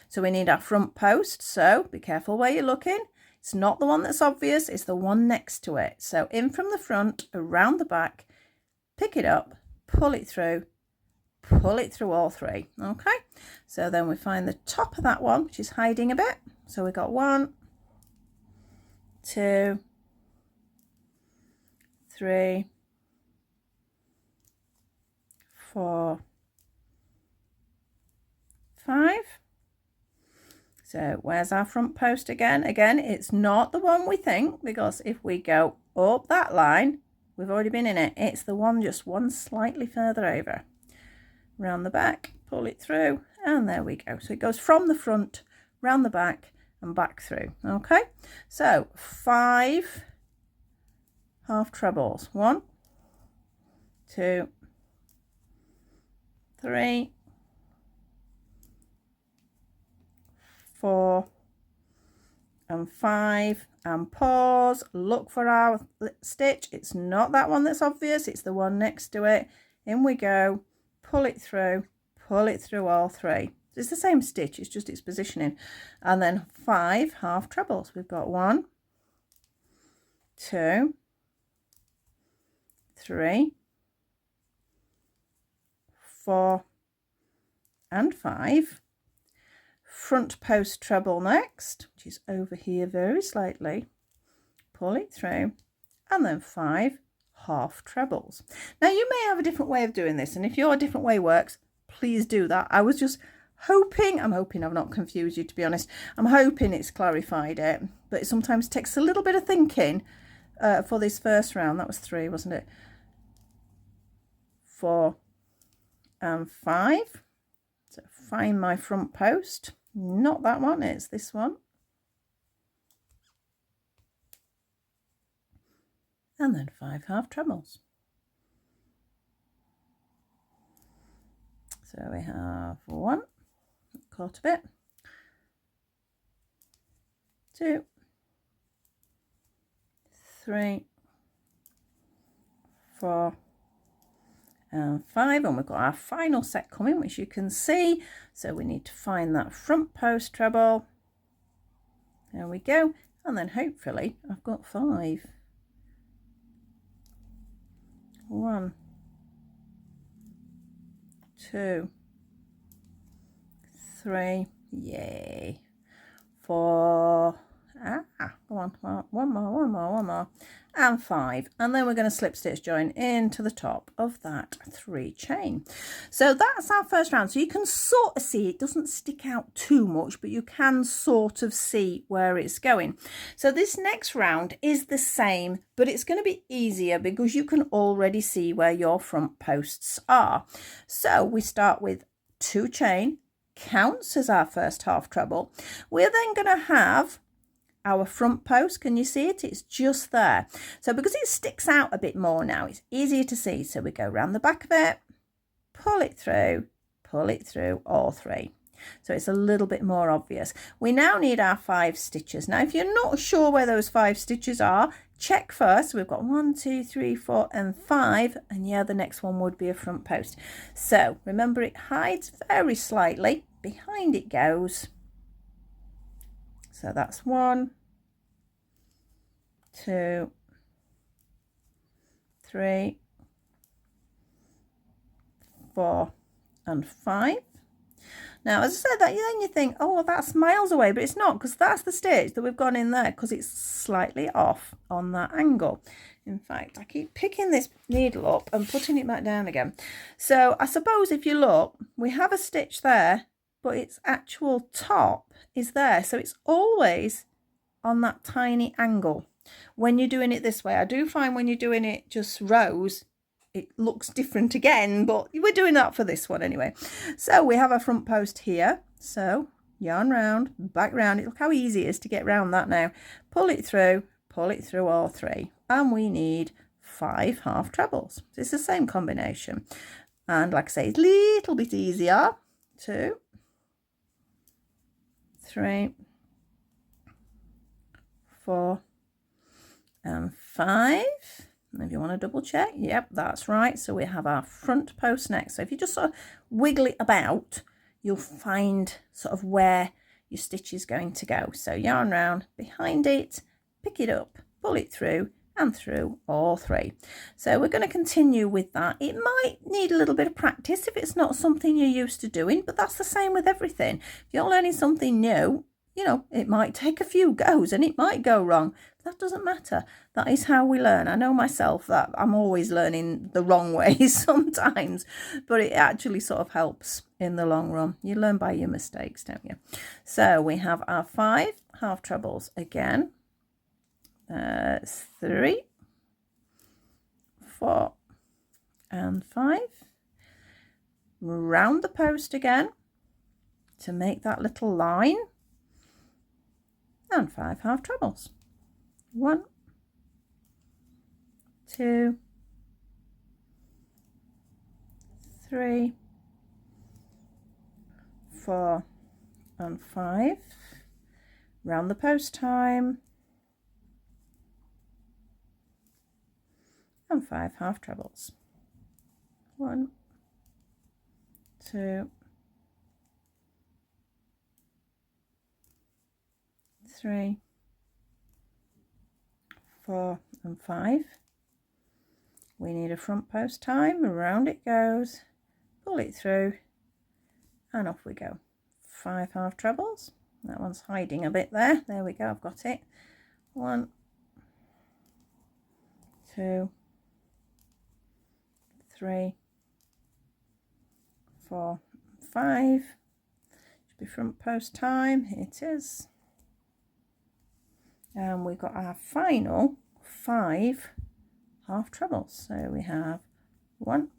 So we need our front post. So be careful where you're looking. It's not the one that's obvious, it's the one next to it. So in from the front, around the back, pick it up, pull it through all 3. Okay, so then we find the top of that one, which is hiding a bit. So we got 1, 2, 3, 4, 5. So where's our front post again? Again, it's not the one we think, because if we go up that line, we've already been in it. It's the one just one slightly further over. Round the back, pull it through, and there we go. So it goes from the front, round the back, and back through. Okay, so 5 half trebles. 1, 2, 3, 4, and 5, and pause, look for our stitch. It's not that one that's obvious, it's the one next to it. In we go, pull it through all 3. It's the same stitch, it's just its positioning. And then 5 half trebles. We've got 1, 2, 3, 4, and 5. Front post treble next, which is over here very slightly, pull it through, and then 5 half trebles. Now you may have a different way of doing this, and if your different way works, please do that. I was just hoping, I'm hoping I've not confused you, to be honest. I'm hoping it's clarified it, but it sometimes takes a little bit of thinking for this first round. That was 3, wasn't it? 4 and 5. So find my front post. Not that one, it's this one. And then 5 half trebles. So we have 1, caught a bit, 2, 3, 4, and 5, and we've got our final set coming, which you can see. So we need to find that front post treble. There we go, and then hopefully I've got 5. 1, 2, 3, yay, 4, go on, one more, and 5, and then we're going to slip stitch join into the top of that 3 chain. So that's our first round. So you can sort of see, it doesn't stick out too much, but you can sort of see where it's going. So this next round is the same, but it's going to be easier because you can already see where your front posts are. So we start with 2 chain, counts as our first half treble. We're then going to have our front post. Can you see it? It's just there. So because it sticks out a bit more now, it's easier to see. So we go around the back of it, pull it through pull it through all 3. So it's a little bit more obvious. We now need our 5 stitches. Now, if you're not sure where those 5 stitches are, check first. We've got 1, 2, 3, 4, and 5. And yeah, the next one would be a front post. So remember, it hides very slightly. Behind it goes. So that's 1, 2, 3, 4, and 5. Now, as I said, that then you think, oh, well, that's miles away, but it's not, because that's the stitch that we've gone in there, because it's slightly off on that angle. In fact, I keep picking this needle up and putting it back down again. So I suppose if you look, we have a stitch there, but its actual top is there. So it's always on that tiny angle. When you're doing it this way, I do find when you're doing it just rows, it looks different again, but we're doing that for this one anyway. So we have a front post here. So yarn round, back round. Look how easy it is to get round that now. Pull it through all 3. And we need 5 half trebles. It's the same combination. And like I say, it's a little bit easier. 2, 3, 4, and 5. And if you want to double check, yep, that's right. So we have our front post next. So if you just sort of wiggle it about, you'll find sort of where your stitch is going to go. So yarn round, behind it, pick it up, pull it through, and through all 3. So we're going to continue with that. It might need a little bit of practice if it's not something you're used to doing, but that's the same with everything. If you're learning something new, you know, it might take a few goes and it might go wrong. That doesn't matter. That is how we learn. I know myself that I'm always learning the wrong way sometimes, but it actually sort of helps in the long run. You learn by your mistakes, don't you? So we have our 5 half trebles again. 3, 4, and 5. Round the post again to make that little line. And 5 half trebles. 1, 2, 3, 4, and 5. Round the post time. And 5 half trebles. 1, 2, 3, 4, and 5. We need a front post time. Around it goes. Pull it through, and off we go. 5 half trebles. That one's hiding a bit there. There we go. I've got it. 1, 2, 3, 4, 5. Should be front post time. It is. And we've got our final 5 half trebles. So we have 1,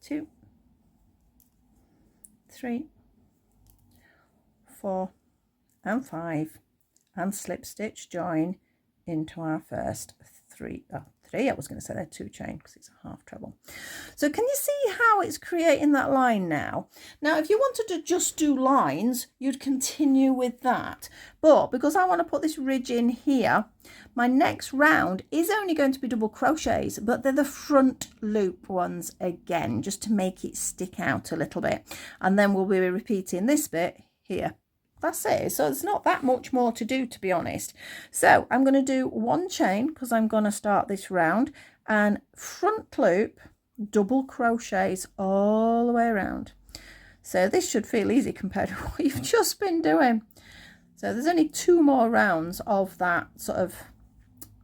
2, 3, 4, and 5, and slip stitch join into our first 3. I was going to say they're 2 chain because it's a half treble. So can you see how it's creating that line now? Now, if you wanted to just do lines, you'd continue with that. But because I want to put this ridge in here, my next round is only going to be double crochets, but they're the front loop ones again, just to make it stick out a little bit. And then we'll be repeating this bit here. That's it. So it's not that much more to do, to be honest. So I'm going to do 1 chain because I'm going to start this round, and front loop double crochets all the way around. So this should feel easy compared to what you've just been doing. So there's only 2 more rounds of that sort of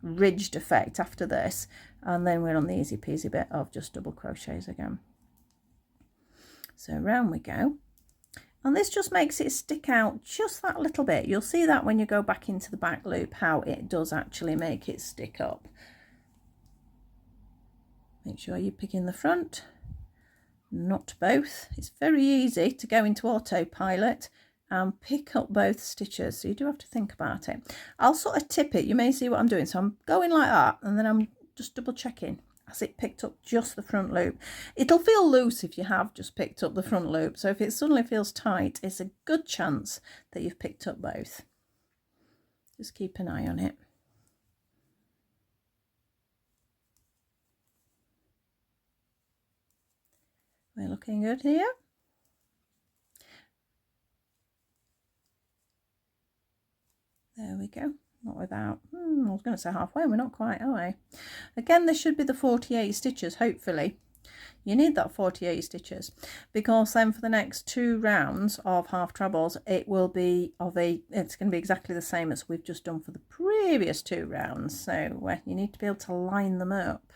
ridged effect after this, and then we're on the easy peasy bit of just double crochets again. So round we go. And this just makes it stick out just that little bit. You'll see that when you go back into the back loop, how it does actually make it stick up. Make sure you're picking the front, not both. It's very easy to go into autopilot and pick up both stitches, so you do have to think about it. I'll sort of tip it. You may see what I'm doing. So I'm going like that, and then I'm just double checking. I has it picked up just the front loop? It'll feel loose if you have just picked up the front loop. So if it suddenly feels tight, it's a good chance that you've picked up both. Just keep an eye on it. We're looking good here. There we go. Not without, I was going to say halfway, we're not quite, are we? Again, this should be the 48 stitches, hopefully. You need that 48 stitches because then for the next 2 rounds of half trebles, it will be it's going to be exactly the same as we've just done for the previous 2 rounds. So you need to be able to line them up.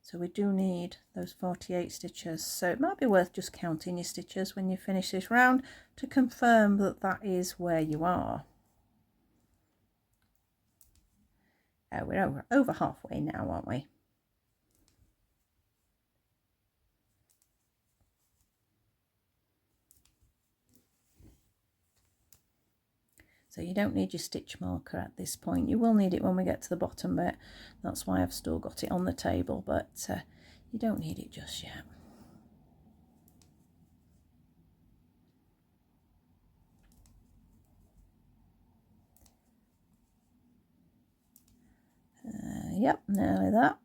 So we do need those 48 stitches. So it might be worth just counting your stitches when you finish this round to confirm that that is where you are. We're over halfway now, aren't we? So you don't need your stitch marker at this point. You will need it when we get to the bottom bit. That's why I've still got it on the table, but you don't need it just yet. Yep, nearly that.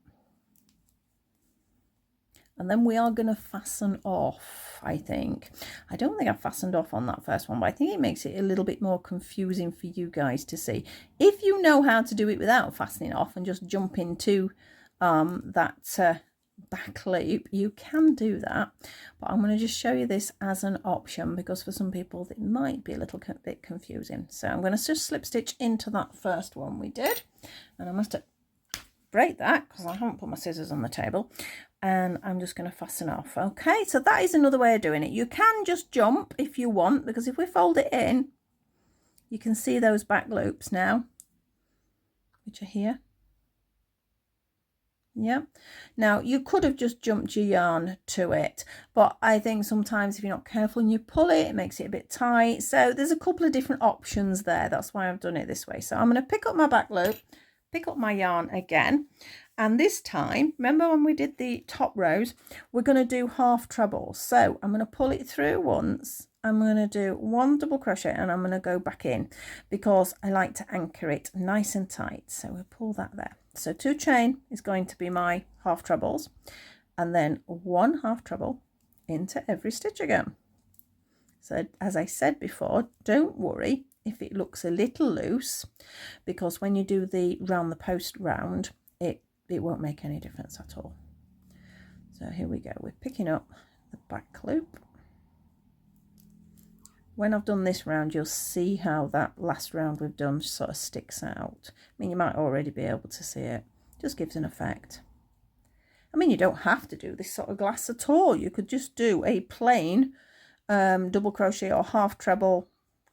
And then we are going to fasten off, I think. I don't think I've fastened off on that first one, but I think it makes it a little bit more confusing for you guys to see. If you know how to do it without fastening off and just jump into that back loop, you can do that. But I'm going to just show you this as an option because for some people it might be a little bit confusing. So I'm going to just slip stitch into that first one we did. And I must break that because I haven't put my scissors on the table. And I'm just going to fasten off. Okay, so that is another way of doing it. You can just jump if you want, because if we fold it in, you can see those back loops now, which are here. Yeah. Now, you could have just jumped your yarn to it, but I think sometimes if you're not careful and you pull it, it makes it a bit tight. So there's a couple of different options there. That's why I've done it this way. So I'm going to pick up my back loop, pick up my yarn again. And this time, remember when we did the top rows, we're going to do half trebles. So I'm going to pull it through once. I'm going to do 1 double crochet and I'm going to go back in because I like to anchor it nice and tight. So we'll pull that there. So 2 chain is going to be my half trebles and then 1 half treble into every stitch again. So as I said before, don't worry if it looks a little loose because when you do the round the post round, it won't make any difference at all. So here we go, we're picking up the back loop. When I've done this round, you'll see how that last round we've done sort of sticks out. I mean, you might already be able to see it. Just gives an effect. I mean, you don't have to do this sort of glass at all. You could just do a plain double crochet or half treble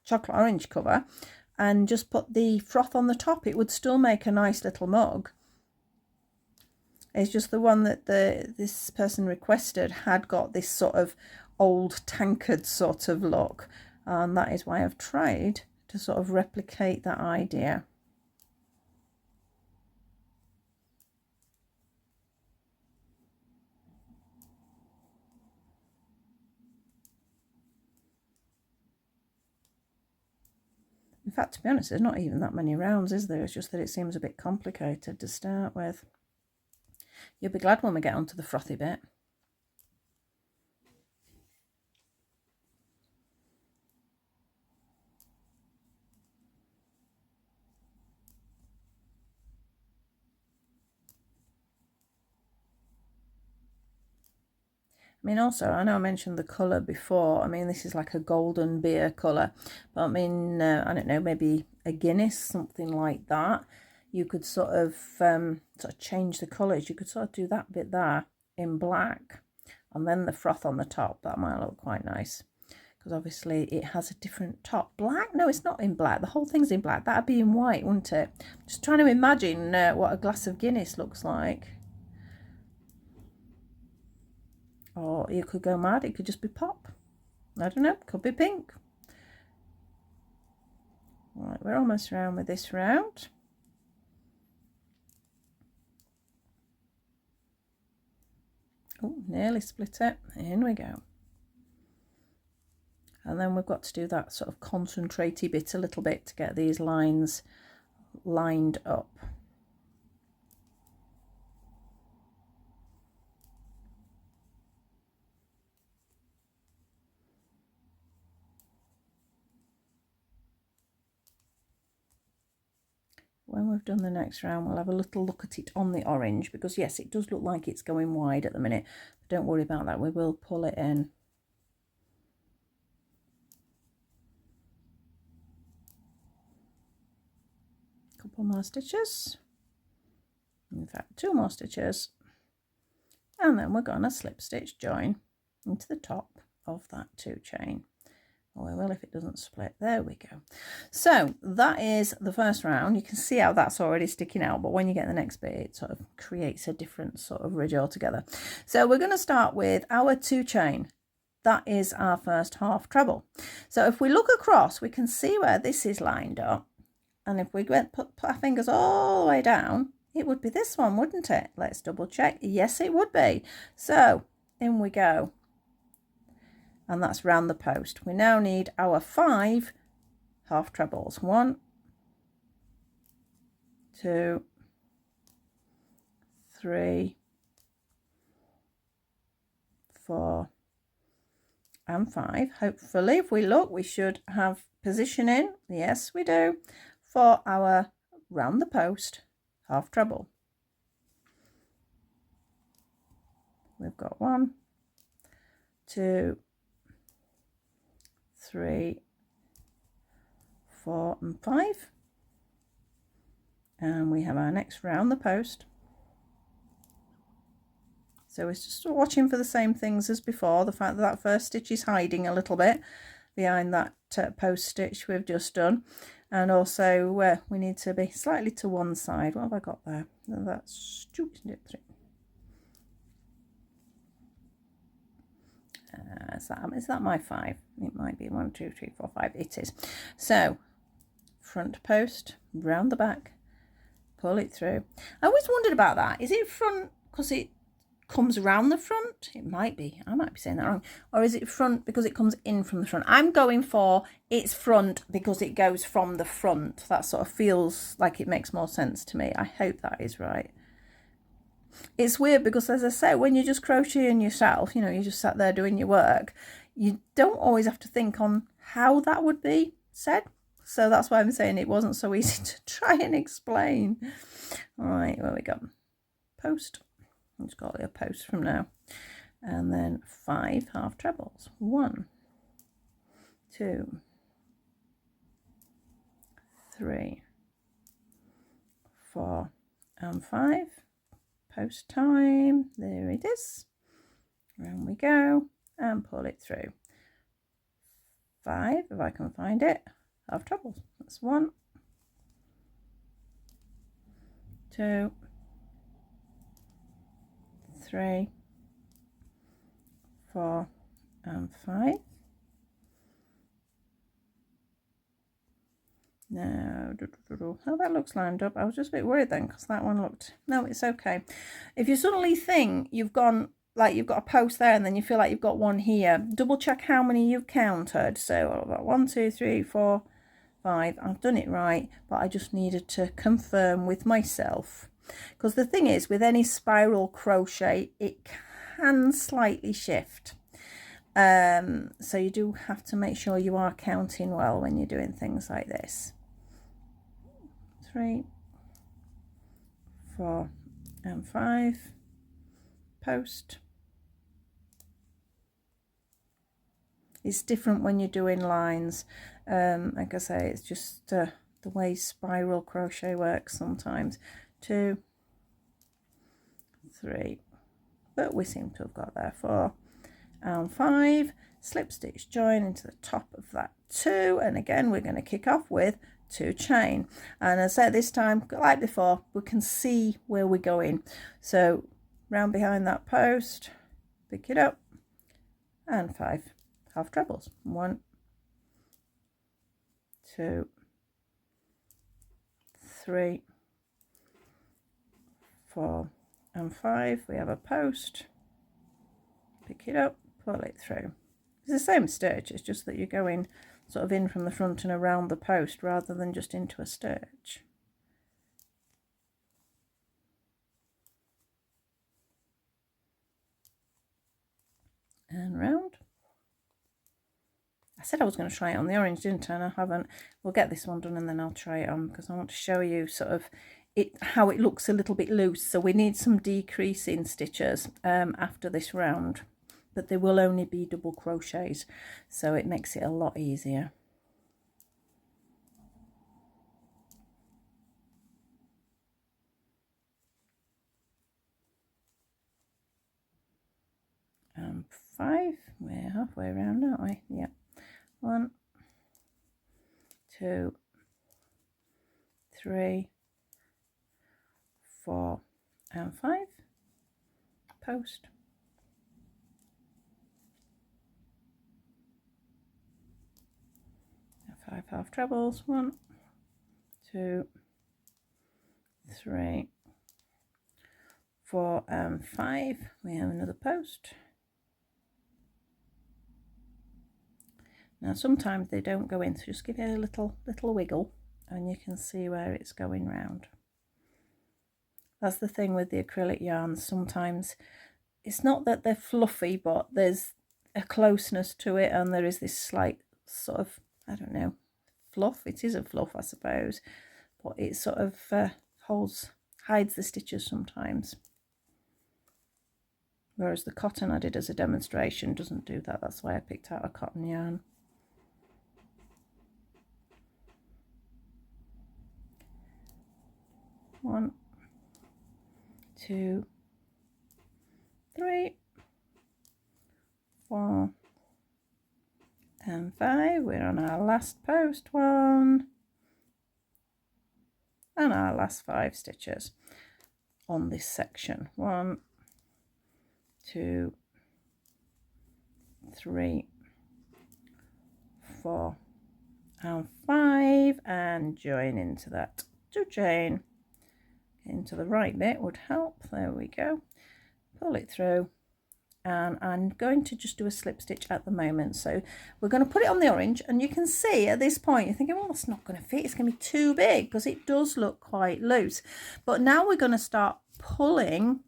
chocolate orange cover and just put the froth on the top. It would still make a nice little mug. It's just the one that this person requested had got this sort of old tankard sort of look, and that is why I've tried to sort of replicate that idea. In fact, to be honest, there's not even that many rounds, is there? It's just that it seems a bit complicated to start with. You'll be glad when we get onto the frothy bit. I mean, also, I know I mentioned the colour before. I mean, this is like a golden beer colour. But I mean, I don't know, maybe a Guinness, something like that. You could sort of change the colours. You could sort of do that bit there in black. And then the froth on the top. That might look quite nice. Because obviously it has a different top. Black? No, it's not in black. The whole thing's in black. That'd be in white, wouldn't it? Just trying to imagine what a glass of Guinness looks like. Or you could go mad, it could just be pop. I don't know, could be pink. Right, we're almost around with this round. Oh, nearly split it. In we go. And then we've got to do that sort of concentrated bit a little bit to get these lines lined up. When we've done the next round, we'll have a little look at it on the orange, because yes, it does look like it's going wide at the minute, but don't worry about that, we will pull it in. Couple more stitches, in fact 2 more stitches, and then we're going to slip stitch join into the top of that 2 chain. Oh, we will if it doesn't split. There we go. So that is the first round. You can see how that's already sticking out, but when you get the next bit, it sort of creates a different sort of ridge altogether. So we're going to start with our 2 chain. That is our first half treble. So if we look across, we can see where this is lined up. And if we put our fingers all the way down, it would be this one, wouldn't it? Let's double check. Yes, it would be. So in we go. And that's round the post. We now need our 5 half trebles. 1, 2, 3, 4, and 5. Hopefully, if we look, we should have positioning. Yes, we do, for our round the post half treble. We've got 1, 2, 3, 4, and 5, and we have our next round the post. So it's just watching for the same things as before, the fact that that first stitch is hiding a little bit behind that post stitch we've just done, and also we need to be slightly to one side. What have I got there? No, that's stupid. Is that my 5? It might be 1, 2, 3, 4, 5. It is. So front post, round the back, pull it through. I always wondered about that. Is it front because it comes around the front? It might be. I might be saying that wrong. Or is it front because it comes in from the front? I'm going for it's front because it goes from the front. That sort of feels like it makes more sense to me. I hope that is right. It's weird because, as I say, when you're just crocheting yourself, you know, you just sat there doing your work, you don't always have to think on how that would be said. So that's why I'm saying it wasn't so easy to try and explain. All right, where we go. Post. I'll just call it a post from now. And then 5 half trebles. 1, 2, 3, 4, and 5. Post time. There it is. Round we go and pull it through. 5, if I can find it, half trebles. That's 1, 2, 3, 4, and 5. Now, how that looks lined up. I was just a bit worried then because that one looked, no, it's okay. If you suddenly think you've gone, like you've got a post there and then you feel like you've got one here, double check how many you've counted. So I've got 1, 2, 3, 4, 5. I've done it right, but I just needed to confirm with myself. Because the thing is, with any spiral crochet, it can slightly shift. So you do have to make sure you are counting well when you're doing things like this. 3, 4, and 5. Post. It's different when you're doing lines. Like I say, it's just the way spiral crochet works sometimes. 2, 3, but we seem to have got there. 4 and 5. Slip stitch join into the top of that 2, and again we're going to kick off with 2 chain, and as I said, this time like before we can see where we're going. So round behind that post, pick it up, and 5 half trebles. 1, 2, 3, 4, and 5. We have a post, pick it up, pull it through. It's the same stitch, it's just that you're going sort of in from the front and around the post rather than just into a stitch. And round. I said I was going to try it on the orange, didn't I? And I haven't. We'll get this one done and then I'll try it on, because I want to show you sort of how it looks a little bit loose. So we need some decreasing stitches after this round, but they will only be double crochets, so it makes it a lot easier. Five, we're halfway around, aren't we? Yeah. 1, 2, 3, 4 and 5, post. 5 half trebles, 1, 2, 3, 4 and 5. We have another post. Now sometimes they don't go in, so just give it a little wiggle and you can see where it's going round. That's the thing with the acrylic yarns, sometimes it's not that they're fluffy, but there's a closeness to it and there is this slight sort of, I don't know, fluff. It is a fluff, I suppose, but it sort of hides the stitches sometimes. Whereas the cotton I did as a demonstration doesn't do that. That's why I picked out a cotton yarn. One, 2, 3, 4 and 5. We're on our last post, 1 and our last 5 stitches on this section. 1, 2, 3, 4 and 5, and join into that 2 chain into the right bit would help. There we go. Pull it through, and I'm going to just do a slip stitch at the moment. So we're going to put it on the orange, and you can see at this point you're thinking, well, it's not going to fit, it's going to be too big, because it does look quite loose. But now we're going to start pulling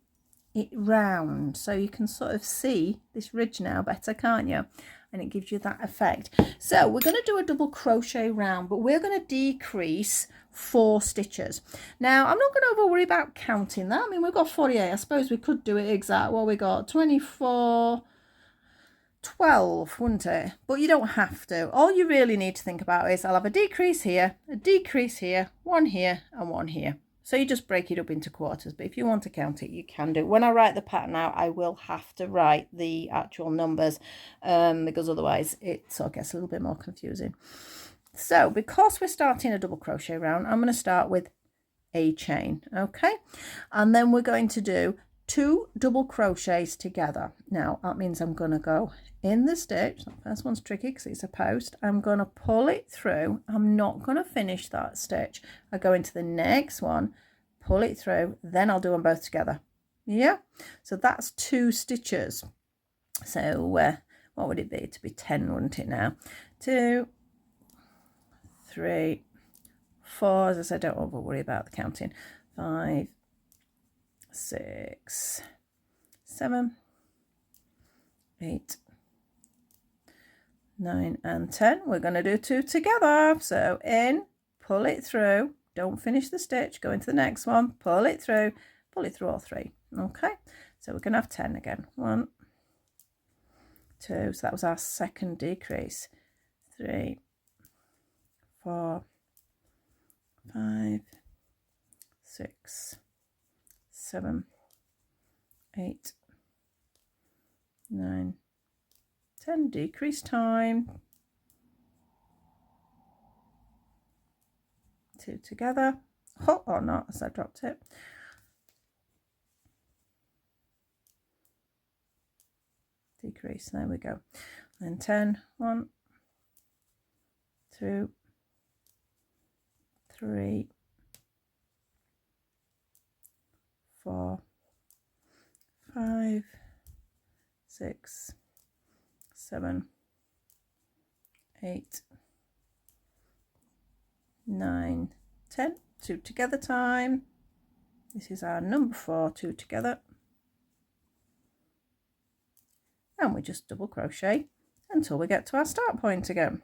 it round, so you can sort of see this ridge now better, can't you? And it gives you that effect. So we're going to do a double crochet round, but we're going to decrease 4 stitches. Now I'm not going to over worry about counting that. I mean, we've got 48. I suppose we could do it exact. Well, we got 24, 12, wouldn't it? But you don't have to. All you really need to think about is I'll have a decrease here, 1 here and 1 here. So you just break it up into quarters, but if you want to count it, you can do. When I write the pattern out, I will have to write the actual numbers because otherwise it sort of gets a little bit more confusing. So because we're starting a double crochet round, I'm going to start with a chain, okay? And then we're going to do 2 double crochets together. Now that means I'm going to go in the stitch. The first one's tricky because it's a post. I'm going to pull it through. I'm not going to finish that stitch. I go into the next one, pull it through, then I'll do them both together. Yeah, so that's 2 stitches. So what would it be? To be 10, wouldn't it now? 2, 3, 4. As I said, don't over worry about the counting. 5, 6, 7, 8, 9 and 10. We're going to do 2 together. So in, pull it through, don't finish the stitch, go into the next one, pull it through all 3. Okay, so we're going to have 10 again. 1, 2, so that was our second decrease. 3, 4, 5, 6, 7, 8, 9, 10. Decrease time. 2 together. Oh, or not, as I dropped it. Decrease, there we go. And 10. 1, 2, 3, 4, 5, 6, 7, 8, 9, 10. 2 together time. This is our number 4, 2 together. And we just double crochet until we get to our start point again,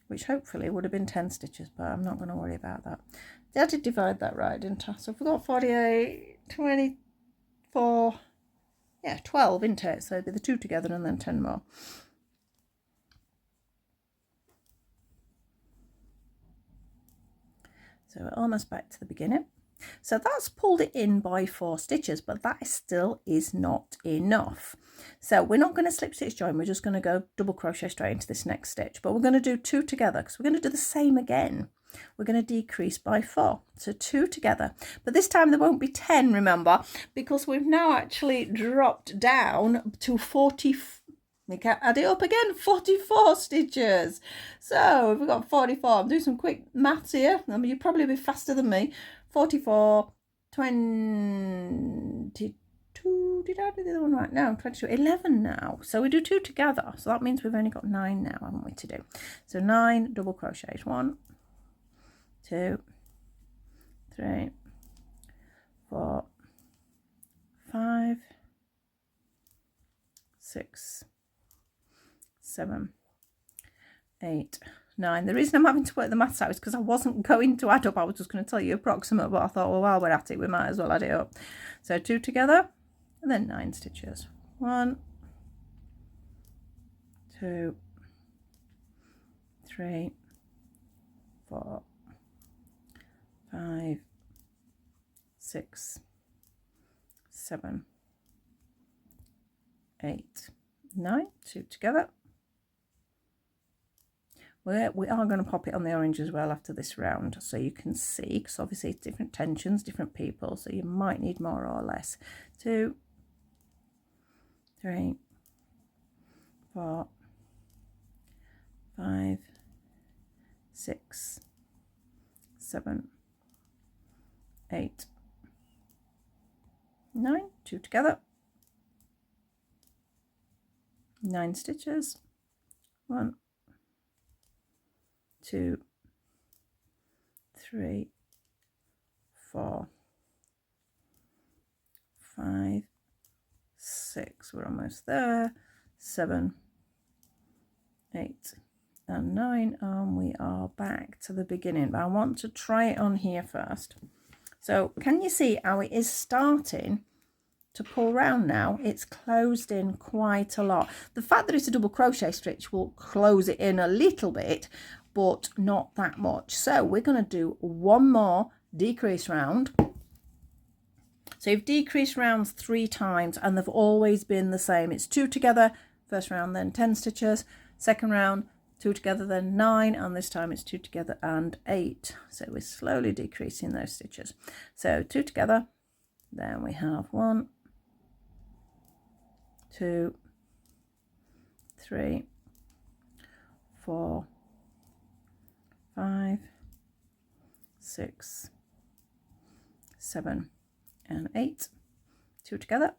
which hopefully would have been 10 stitches, but I'm not going to worry about that. I did divide that right, didn't I? So if we got 48, 24, yeah, 12, isn't it? So it'd be the 2 together and then 10 more. So we're almost back to the beginning. So that's pulled it in by 4 stitches, but that still is not enough. So we're not going to slip stitch join, we're just going to go double crochet straight into this next stitch, but we're going to do 2 together because we're going to do the same again. We're going to decrease by 4, so 2 together, but this time there won't be 10, remember, because we've now actually dropped down to 40. We can add it up again, 44 stitches. So if we've got 44, I'll do some quick maths here. I mean, you'll probably be faster than me. 44, 22, did I do the other one right? No, 22, 11 now. So we do 2 together. So that means we've only got 9 now, haven't we, to do. So 9 double crochets. 1, 2, 3, 4, 5, 6, 7, 8, 9. The reason I'm having to work the maths out is because I wasn't going to add up. I was just going to tell you approximate, but I thought, well, while we're at it, we might as well add it up. So 2 together and then 9 stitches. 1, 2, 3, 4, 5, 6, 7, 8, 9. 2 together. We are going to pop it on the orange as well after this round, so you can see, because obviously it's different tensions, different people, so you might need more or less. 2, 3, 4, 5, 6, 7, 8, 9. 2 together. 9 stitches. 1, 2, 3, 4, 5, 6. We're almost there. 7, 8, and 9, and we are back to the beginning. But I want to try it on here first. So can you see how it is starting to pull round now? It's closed in quite a lot. The fact that it's a double crochet stitch will close it in a little bit, but not that much. So we're going to do one more decrease round. So you've decreased rounds 3 times and they've always been the same. It's 2 together, first round, then 10 stitches, second round, 2 together, then 9, and this time it's 2 together and 8. So we're slowly decreasing those stitches. So 2 together, then we have 1, 2, 3, 4, 5, 6, 7, and 8. 2 together,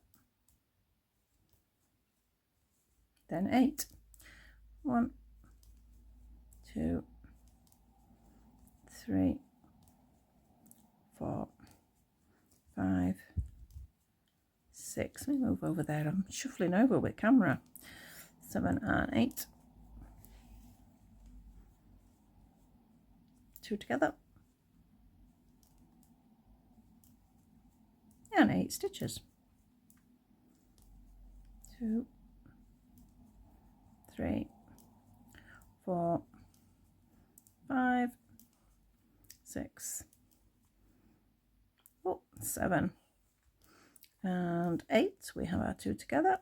then 8. 1, 2, 3, 4, 5, 6. Let me move over there. I'm shuffling over with camera. 7 and 8. 2 together. And 8 stitches. 2, 3, 4, 5, 6, 7, and 8. We have our 2 together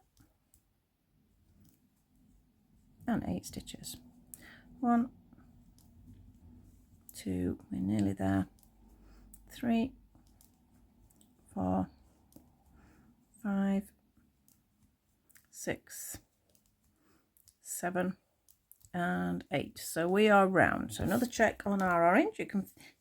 and 8 stitches. 1, 2, we're nearly there. 3, 4, 5, 6, 7, and 8. So we are round. So another check on our orange.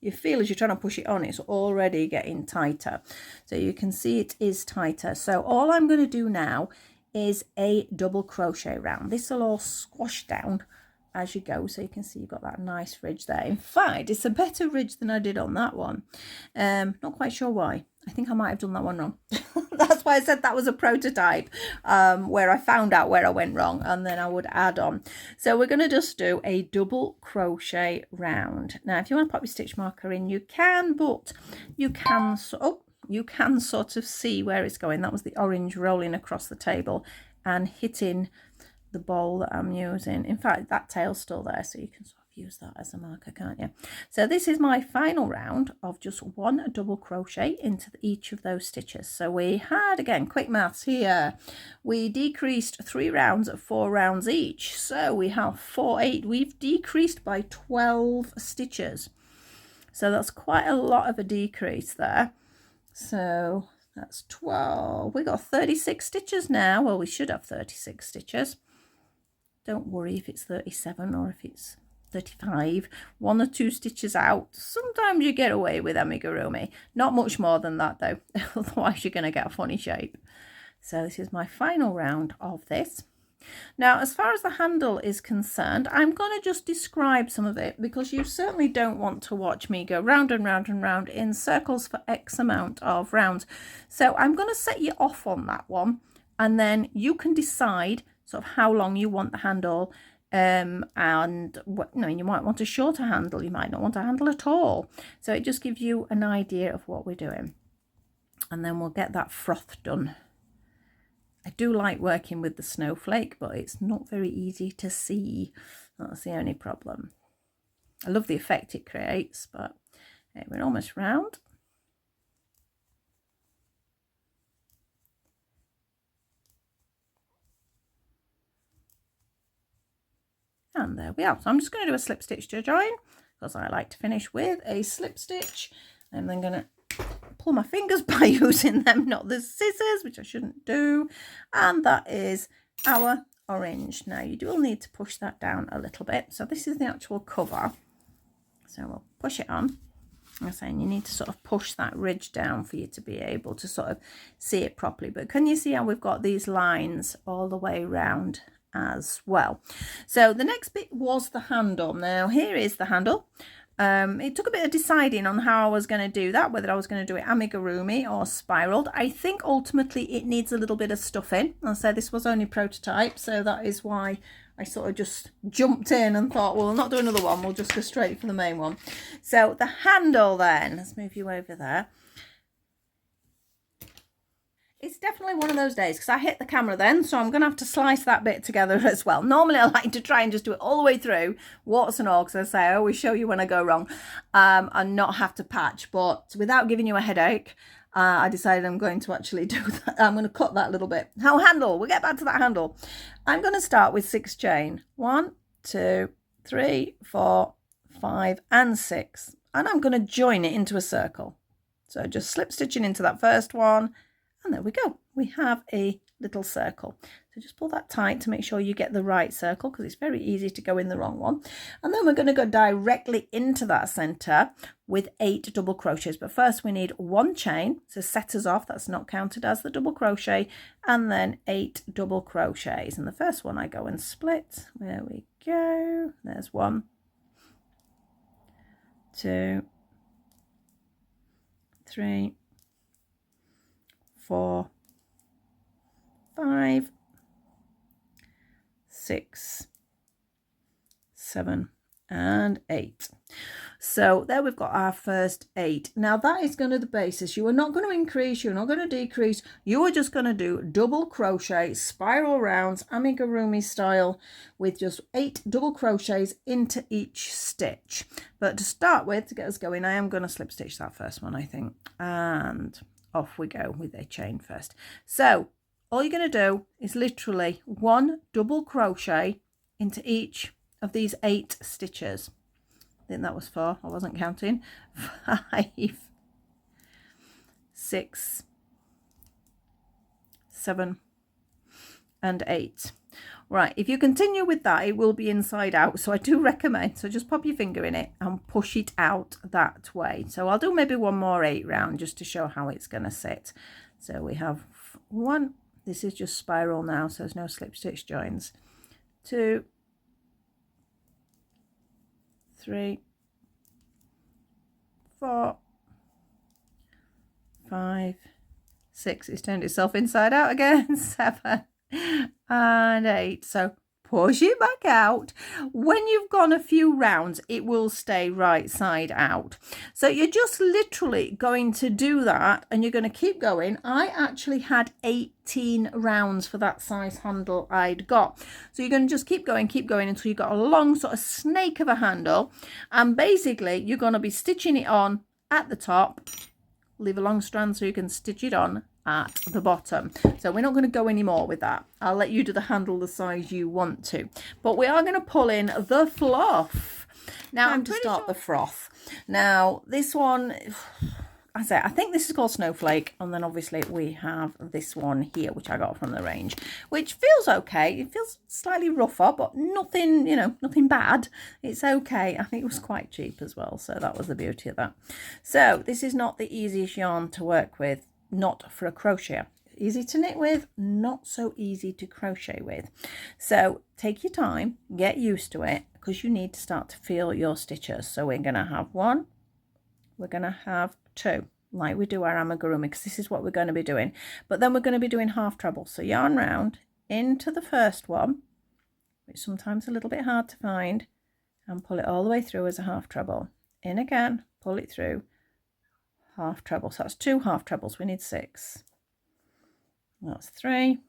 You feel as you're trying to push it on, it's already getting tighter. So you can see it is tighter. So all I'm going to do now is a double crochet round. This will all squash down as you go, so you can see you've got that nice ridge there. In fact, it's a better ridge than I did on that one. Not quite sure why. I think I might have done that one wrong. That's why I said that was a prototype, where I found out where I went wrong and then I would add on. So we're going to just do a double crochet round. Now if you want to pop your stitch marker in, you can, but you can sort of see where it's going. That was the orange rolling across the table and hitting the bowl that I'm using. In fact, that tail's still there, so you can sort of use that as a marker, can't you? So this is my final round of just one double crochet into each of those stitches. So we had, again, quick maths here, we decreased 3 rounds at 4 rounds each, so we have 4, 8. We've decreased by 12 stitches, so that's quite a lot of a decrease there. So that's 12. We got 36 stitches now. Well, we should have 36 stitches. Don't worry if it's 37 or if it's 35. 1 or 2 stitches out. Sometimes you get away with amigurumi. Not much more than that though. Otherwise you're going to get a funny shape. So this is my final round of this. Now, as far as the handle is concerned, I'm going to just describe some of it because you certainly don't want to watch me go round and round and round in circles for X amount of rounds. So I'm going to set you off on that one, and then you can decide sort of how long you want the handle, and what, you know, you might want a shorter handle, you might not want a handle at all. So it just gives you an idea of what we're doing, and then we'll get that froth done. I do like working with the snowflake, but it's not very easy to see. That's the only problem. I love the effect it creates, but okay, we're almost round. And there we are. So I'm just going to do a slip stitch to join because I like to finish with a slip stitch. I'm then going to pull my fingers by using them, not the scissors, which I shouldn't do. And that is our orange. Now you do need to push that down a little bit. So this is the actual cover. So we'll push it on. I'm saying you need to sort of push that ridge down for you to be able to sort of see it properly. But can you see how we've got these lines all the way around as well? So the next bit was the handle. Now here is the handle. It took a bit of deciding on how I was going to do that, whether I was going to do it amigurumi or spiraled. I think ultimately it needs a little bit of stuffing. I said this was only prototype, so that is why I sort of just jumped in and thought, well, we'll not do another one, we'll just go straight for the main one. So the handle then, let's move you over there. It's definitely one of those days because I hit the camera then, so I'm going to have to slice that bit together as well. Normally I like to try and just do it all the way through, warts and all, because I say I always show you when I go wrong, and not have to patch. But without giving you a headache, I decided I'm going to actually do that. I'm going to cut that little bit. Now handle, we'll get back to that handle. I'm going to start with 6 chain. 1, 2, 3, 4, 5 and 6. And I'm going to join it into a circle. So just slip stitching into that first one. And there we go. We have a little circle. So just pull that tight to make sure you get the right circle because it's very easy to go in the wrong one. And then we're going to go directly into that center with 8 double crochets. But first we need 1 chain to set us off. That's not counted as the double crochet. And then 8 double crochets. And the first one I go and split. There we go. There's 1, 2, 3, 4, 5, 6, 7 and 8. So there we've got our first 8. Now that is going to be the basis. You are not going to increase, you're not going to decrease, you are just going to do double crochet spiral rounds amigurumi style with just 8 double crochets into each stitch. But to start with, to get us going, I am going to slip stitch that first one, I think, and off we go with a chain first. So all you're going to do is literally 1 double crochet into each of these 8 stitches. I think that was 4, I wasn't counting. 5, 6, 7 and 8. Right, if you continue with that, it will be inside out, so I do recommend, so just pop your finger in it and push it out that way. So I'll do maybe one more 8 round just to show how it's going to sit. So we have 1, This is just spiral now, so there's no slip stitch joins. 2, 3, 4, 5, 6. It's turned itself inside out again. 7 and 8. So push it back out. When you've gone a few rounds, it will stay right side out. So you're just literally going to do that, and you're going to keep going. I actually had 18 rounds for that size handle I'd got. So you're going to just keep going until you've got a long sort of snake of a handle. And basically you're going to be stitching it on at the top. Leave a long strand so you can stitch it on at the bottom. So we're not going to go any more with that. I'll let you do the handle the size you want to, but we are going to pull in the fluff. Now I'm to start the froth. Now this one, I think this is called Snowflake, and then obviously we have this one here which I got from the range, which feels okay. It feels slightly rougher, but nothing, you know, nothing bad. It's okay. I think it was quite cheap as well, so that was the beauty of that. So this is not the easiest yarn to work with, not for a crocheter. Easy to knit with, not so easy to crochet with. So take your time, get used to it, because you need to start to feel your stitches. So we're going to have 1, we're going to have 2, like we do our amigurumi, because this is what we're going to be doing. But then we're going to be doing half treble. So yarn round into the first one, which sometimes a little bit hard to find, and pull it all the way through as a half treble. In again, pull it through, half treble. So that's 2 half trebles. We need 6. That's 3,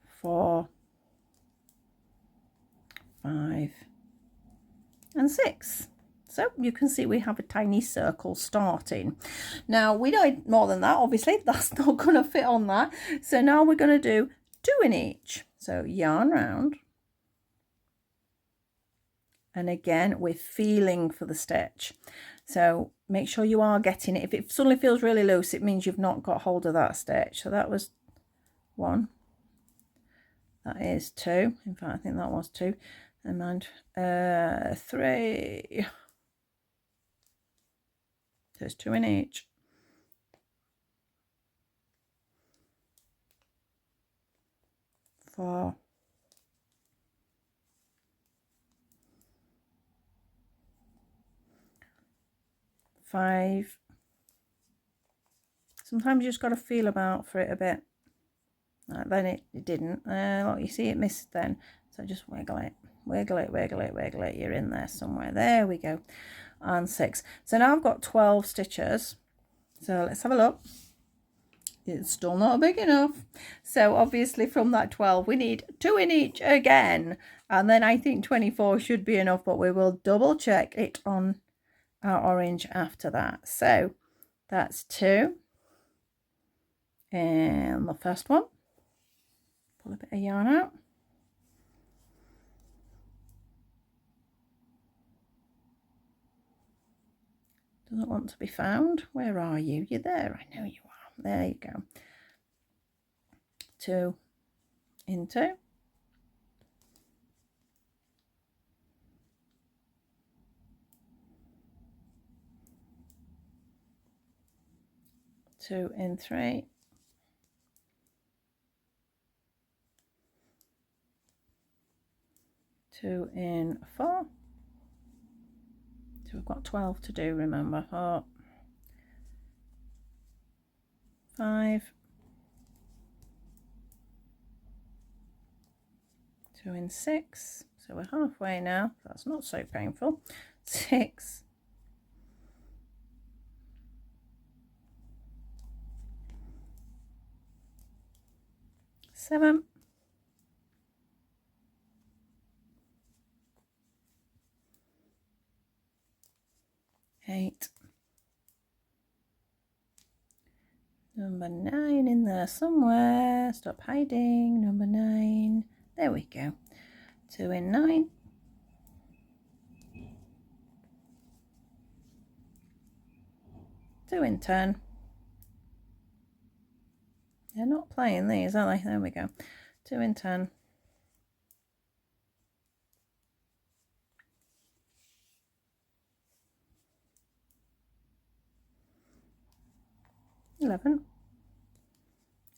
4, 5, and 6. So you can see we have a tiny circle starting. Now we need more than that, obviously. That's not going to fit on that. So now we're going to do 2 in each. So yarn round. And again, we're feeling for the stitch. So make sure you are getting it. If it suddenly feels really loose, it means you've not got hold of that stitch. So that was 1. That is 2. In fact, I think that was 2. And mind, 3. There's 2 in each. 4. 5. Sometimes you just got to feel about for it a bit. Then it didn't. Well, you see it missed then. So just wiggle it. Wiggle it, wiggle it, wiggle it. You're in there somewhere. There we go. And 6. So now I've got 12 stitches. So let's have a look. It's still not big enough. So obviously from that 12 we need 2 in each again. And then I think 24 should be enough, but we will double check it on our orange after that. So that's 2 in the first one. Pull a bit of yarn out. Doesn't want to be found. Where are you? You're there. I know you are. There you go. 2 into 2 in 3, 2 in 4. So we've got 12 to do, remember. 4, 5, 2 in 6. So we're halfway now. That's not so painful. 6, 7, 8, number 9 in there somewhere. Stop hiding. Number 9. There we go. 2 in 9. 2 in 10. They're not playing these, are they? There we go. 2 in 10. 11.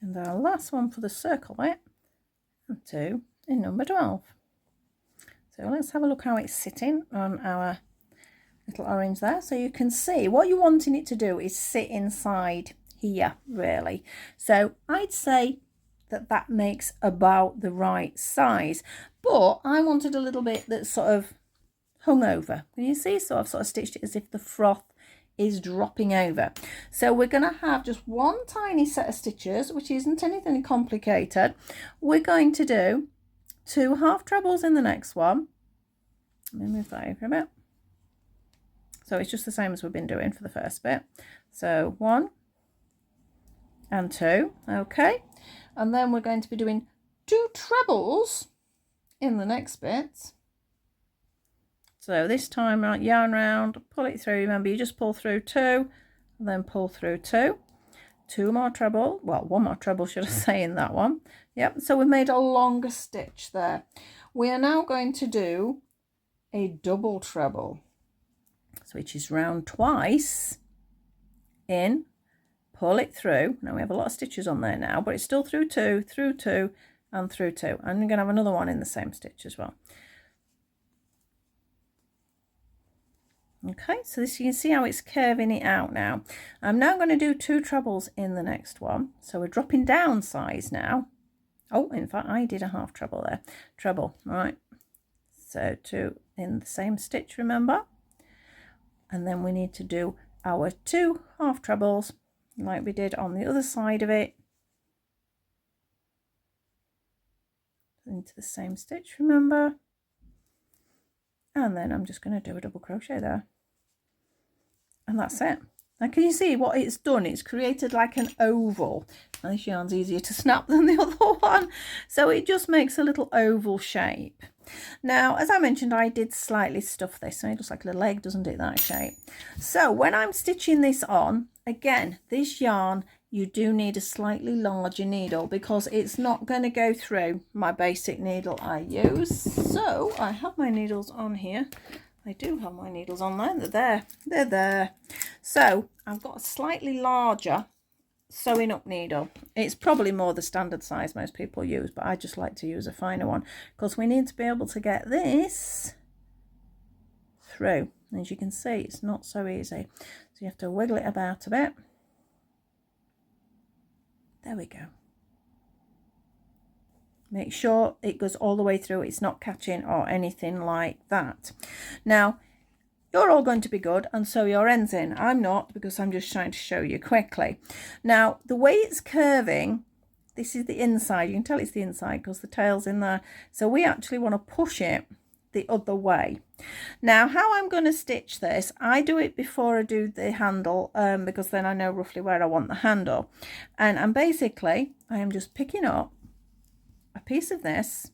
And our last one for the circle bit, and 2 in number 12. So let's have a look how it's sitting on our little orange there. So you can see what you're wanting it to do is sit inside here, really. So I'd say that that makes about the right size, but I wanted a little bit that's sort of hung over. Can you see? So I've sort of stitched it as if the froth is dropping over. So we're going to have just one tiny set of stitches, which isn't anything complicated. We're going to do 2 half trebles in the next one. Let me move that over a bit. So it's just the same as we've been doing for the first bit. So 1 and 2, okay. And then we're going to be doing 2 trebles in the next bit. So this time, yarn round, pull it through. Remember, you just pull through 2 and then pull through 2. 2 more treble, well, 1 more treble should I say in that one. Yep, so we've made a longer stitch there. We are now going to do a double treble, so which is round twice in, pull it through. Now we have a lot of stitches on there now, but it's still through 2, through 2 and through 2. And you're going to have another one in the same stitch as well. Okay, so this, you can see how it's curving it out now. I'm now going to do 2 trebles in the next one. So we're dropping down size now. Oh, in fact, I did a half treble there. Treble, right. So 2 in the same stitch, remember? And then we need to do our 2 half trebles like we did on the other side of it. Into the same stitch, remember? And then I'm just going to do a double crochet there. And that's it. Now can you see what it's done? It's created like an oval. Now this yarn's easier to snap than the other one. So it just makes a little oval shape. Now, as I mentioned, I did slightly stuff this. So it looks like a little egg, doesn't it, that shape? So when I'm stitching this on, again, this yarn, you do need a slightly larger needle because it's not going to go through my basic needle I use. So I have my needles on here. I do have my needles on there. They're there. They're there. So I've got a slightly larger sewing up needle. It's probably more the standard size most people use, but I just like to use a finer one because we need to be able to get this through. As you can see, it's not so easy. So you have to wiggle it about a bit. There we go. Make sure it goes all the way through, it's not catching or anything like that. Now, you're all going to be good and sew your ends in. I'm not, because I'm just trying to show you quickly. Now, the way it's curving, this is the inside. You can tell it's the inside because the tail's in there. So we actually want to push it the other way. Now, how I'm going to stitch this, I do it before I do the handle because then I know roughly where I want the handle. And I'm basically, I am just picking up a piece of this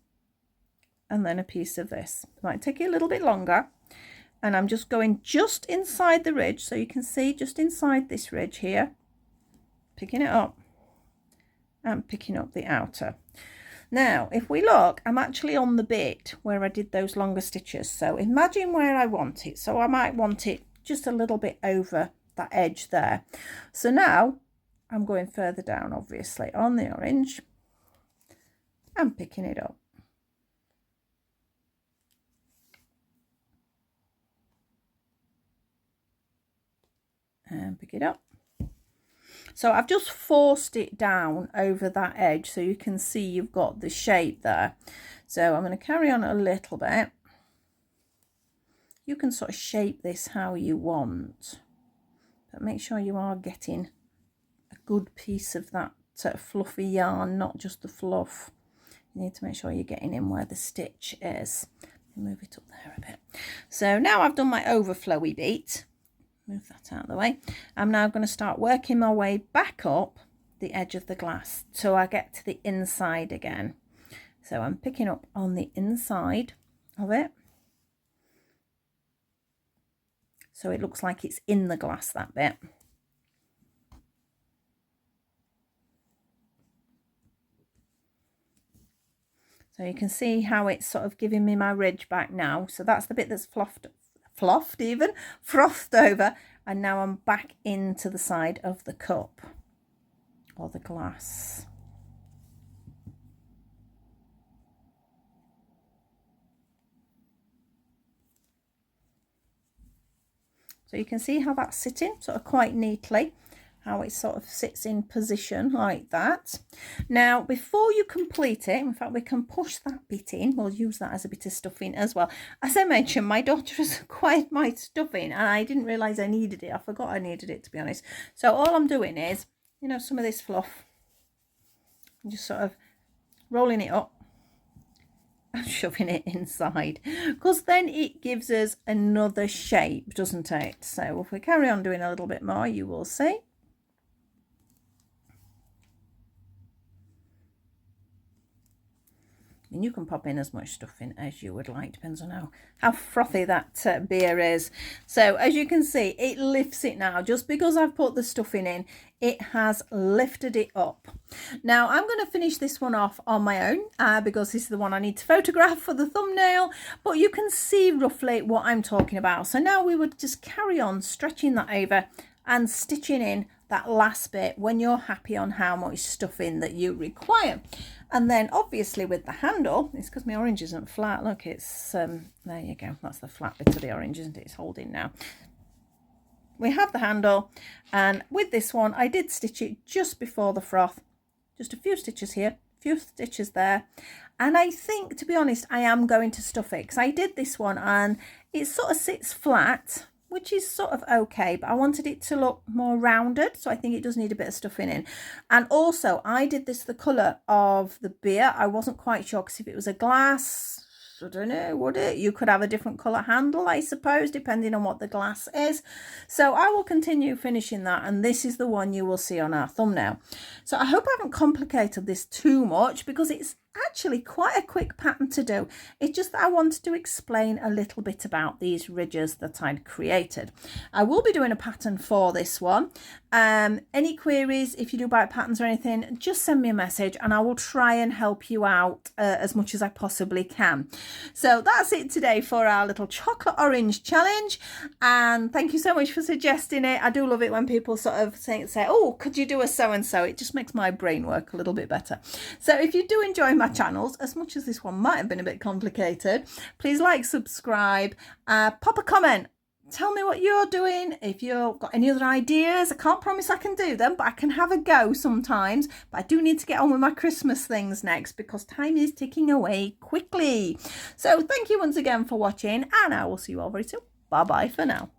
and then a piece of this. It might take you a little bit longer, and I'm just going just inside the ridge, so you can see just inside this ridge here, picking it up and picking up the outer. Now if we look, I'm actually on the bit where I did those longer stitches, so imagine where I want it. So I might want it just a little bit over that edge there. So now I'm going further down, obviously, on the orange and picking it up. And pick it up. So I've just forced it down over that edge so you can see you've got the shape there. So I'm going to carry on a little bit. You can sort of shape this how you want, but make sure you are getting a good piece of that fluffy yarn, not just the fluff. You need to make sure you're getting in where the stitch is. Move it up there a bit. So now I've done my overflowy beat. Move that out of the way. I'm now going to start working my way back up the edge of the glass so I get to the inside again. So I'm picking up on the inside of it. So it looks like it's in the glass, that bit. So you can see how it's sort of giving me my ridge back now. So that's the bit that's frothed over. And now I'm back into the side of the cup or the glass. So you can see how that's sitting sort of quite neatly, how it sort of sits in position like that. Now, before you complete it, in fact, we can push that bit in. We'll use that as a bit of stuffing as well. As I mentioned, my daughter has acquired my stuffing and I didn't realise I needed it. I forgot I needed it, to be honest. So all I'm doing is, you know, some of this fluff, I'm just sort of rolling it up and shoving it inside, because then it gives us another shape, doesn't it? So if we carry on doing a little bit more, you will see. And you can pop in as much stuff in as you would like, depends on how frothy that beer is. So as you can see, it lifts it now. Just because I've put the stuffing in, it has lifted it up. Now I'm going to finish this one off on my own because this is the one I need to photograph for the thumbnail, but you can see roughly what I'm talking about. So now we would just carry on stretching that over and stitching in that last bit when you're happy on how much stuffing that you require. And then obviously with the handle, it's because my orange isn't flat. Look, it's there you go, that's the flat bit of the orange, isn't it? It's holding now. We have the handle, and with this one I did stitch it just before the froth, just a few stitches here, a few stitches there, and I think, to be honest, I am going to stuff it because I did this one and it sort of sits flat, which is sort of okay, but I wanted it to look more rounded, so I think it does need a bit of stuffing in. And also I did this the colour of the beer. I wasn't quite sure, because if it was a glass, I don't know, would it? You could have a different colour handle, I suppose, depending on what the glass is. So I will continue finishing that, and this is the one you will see on our thumbnail. So I hope I haven't complicated this too much, because it's actually quite a quick pattern to do. It's just that I wanted to explain a little bit about these ridges that I'd created. I will be doing a pattern for this one. Any queries, if you do buy patterns or anything, just send me a message and I will try and help you out as much as I possibly can. So that's it today for our little chocolate orange challenge, and thank you so much for suggesting it. I do love it when people sort of say, oh, could you do a so and so? It just makes my brain work a little bit better. So if you do enjoy my channels, as much as this one might have been a bit complicated, please like, subscribe, pop a comment, tell me what you're doing. If you've got any other ideas, I can't promise I can do them, but I can have a go sometimes. But I do need to get on with my Christmas things next, because time is ticking away quickly. So thank you once again for watching, and I will see you all very soon. Bye bye for now.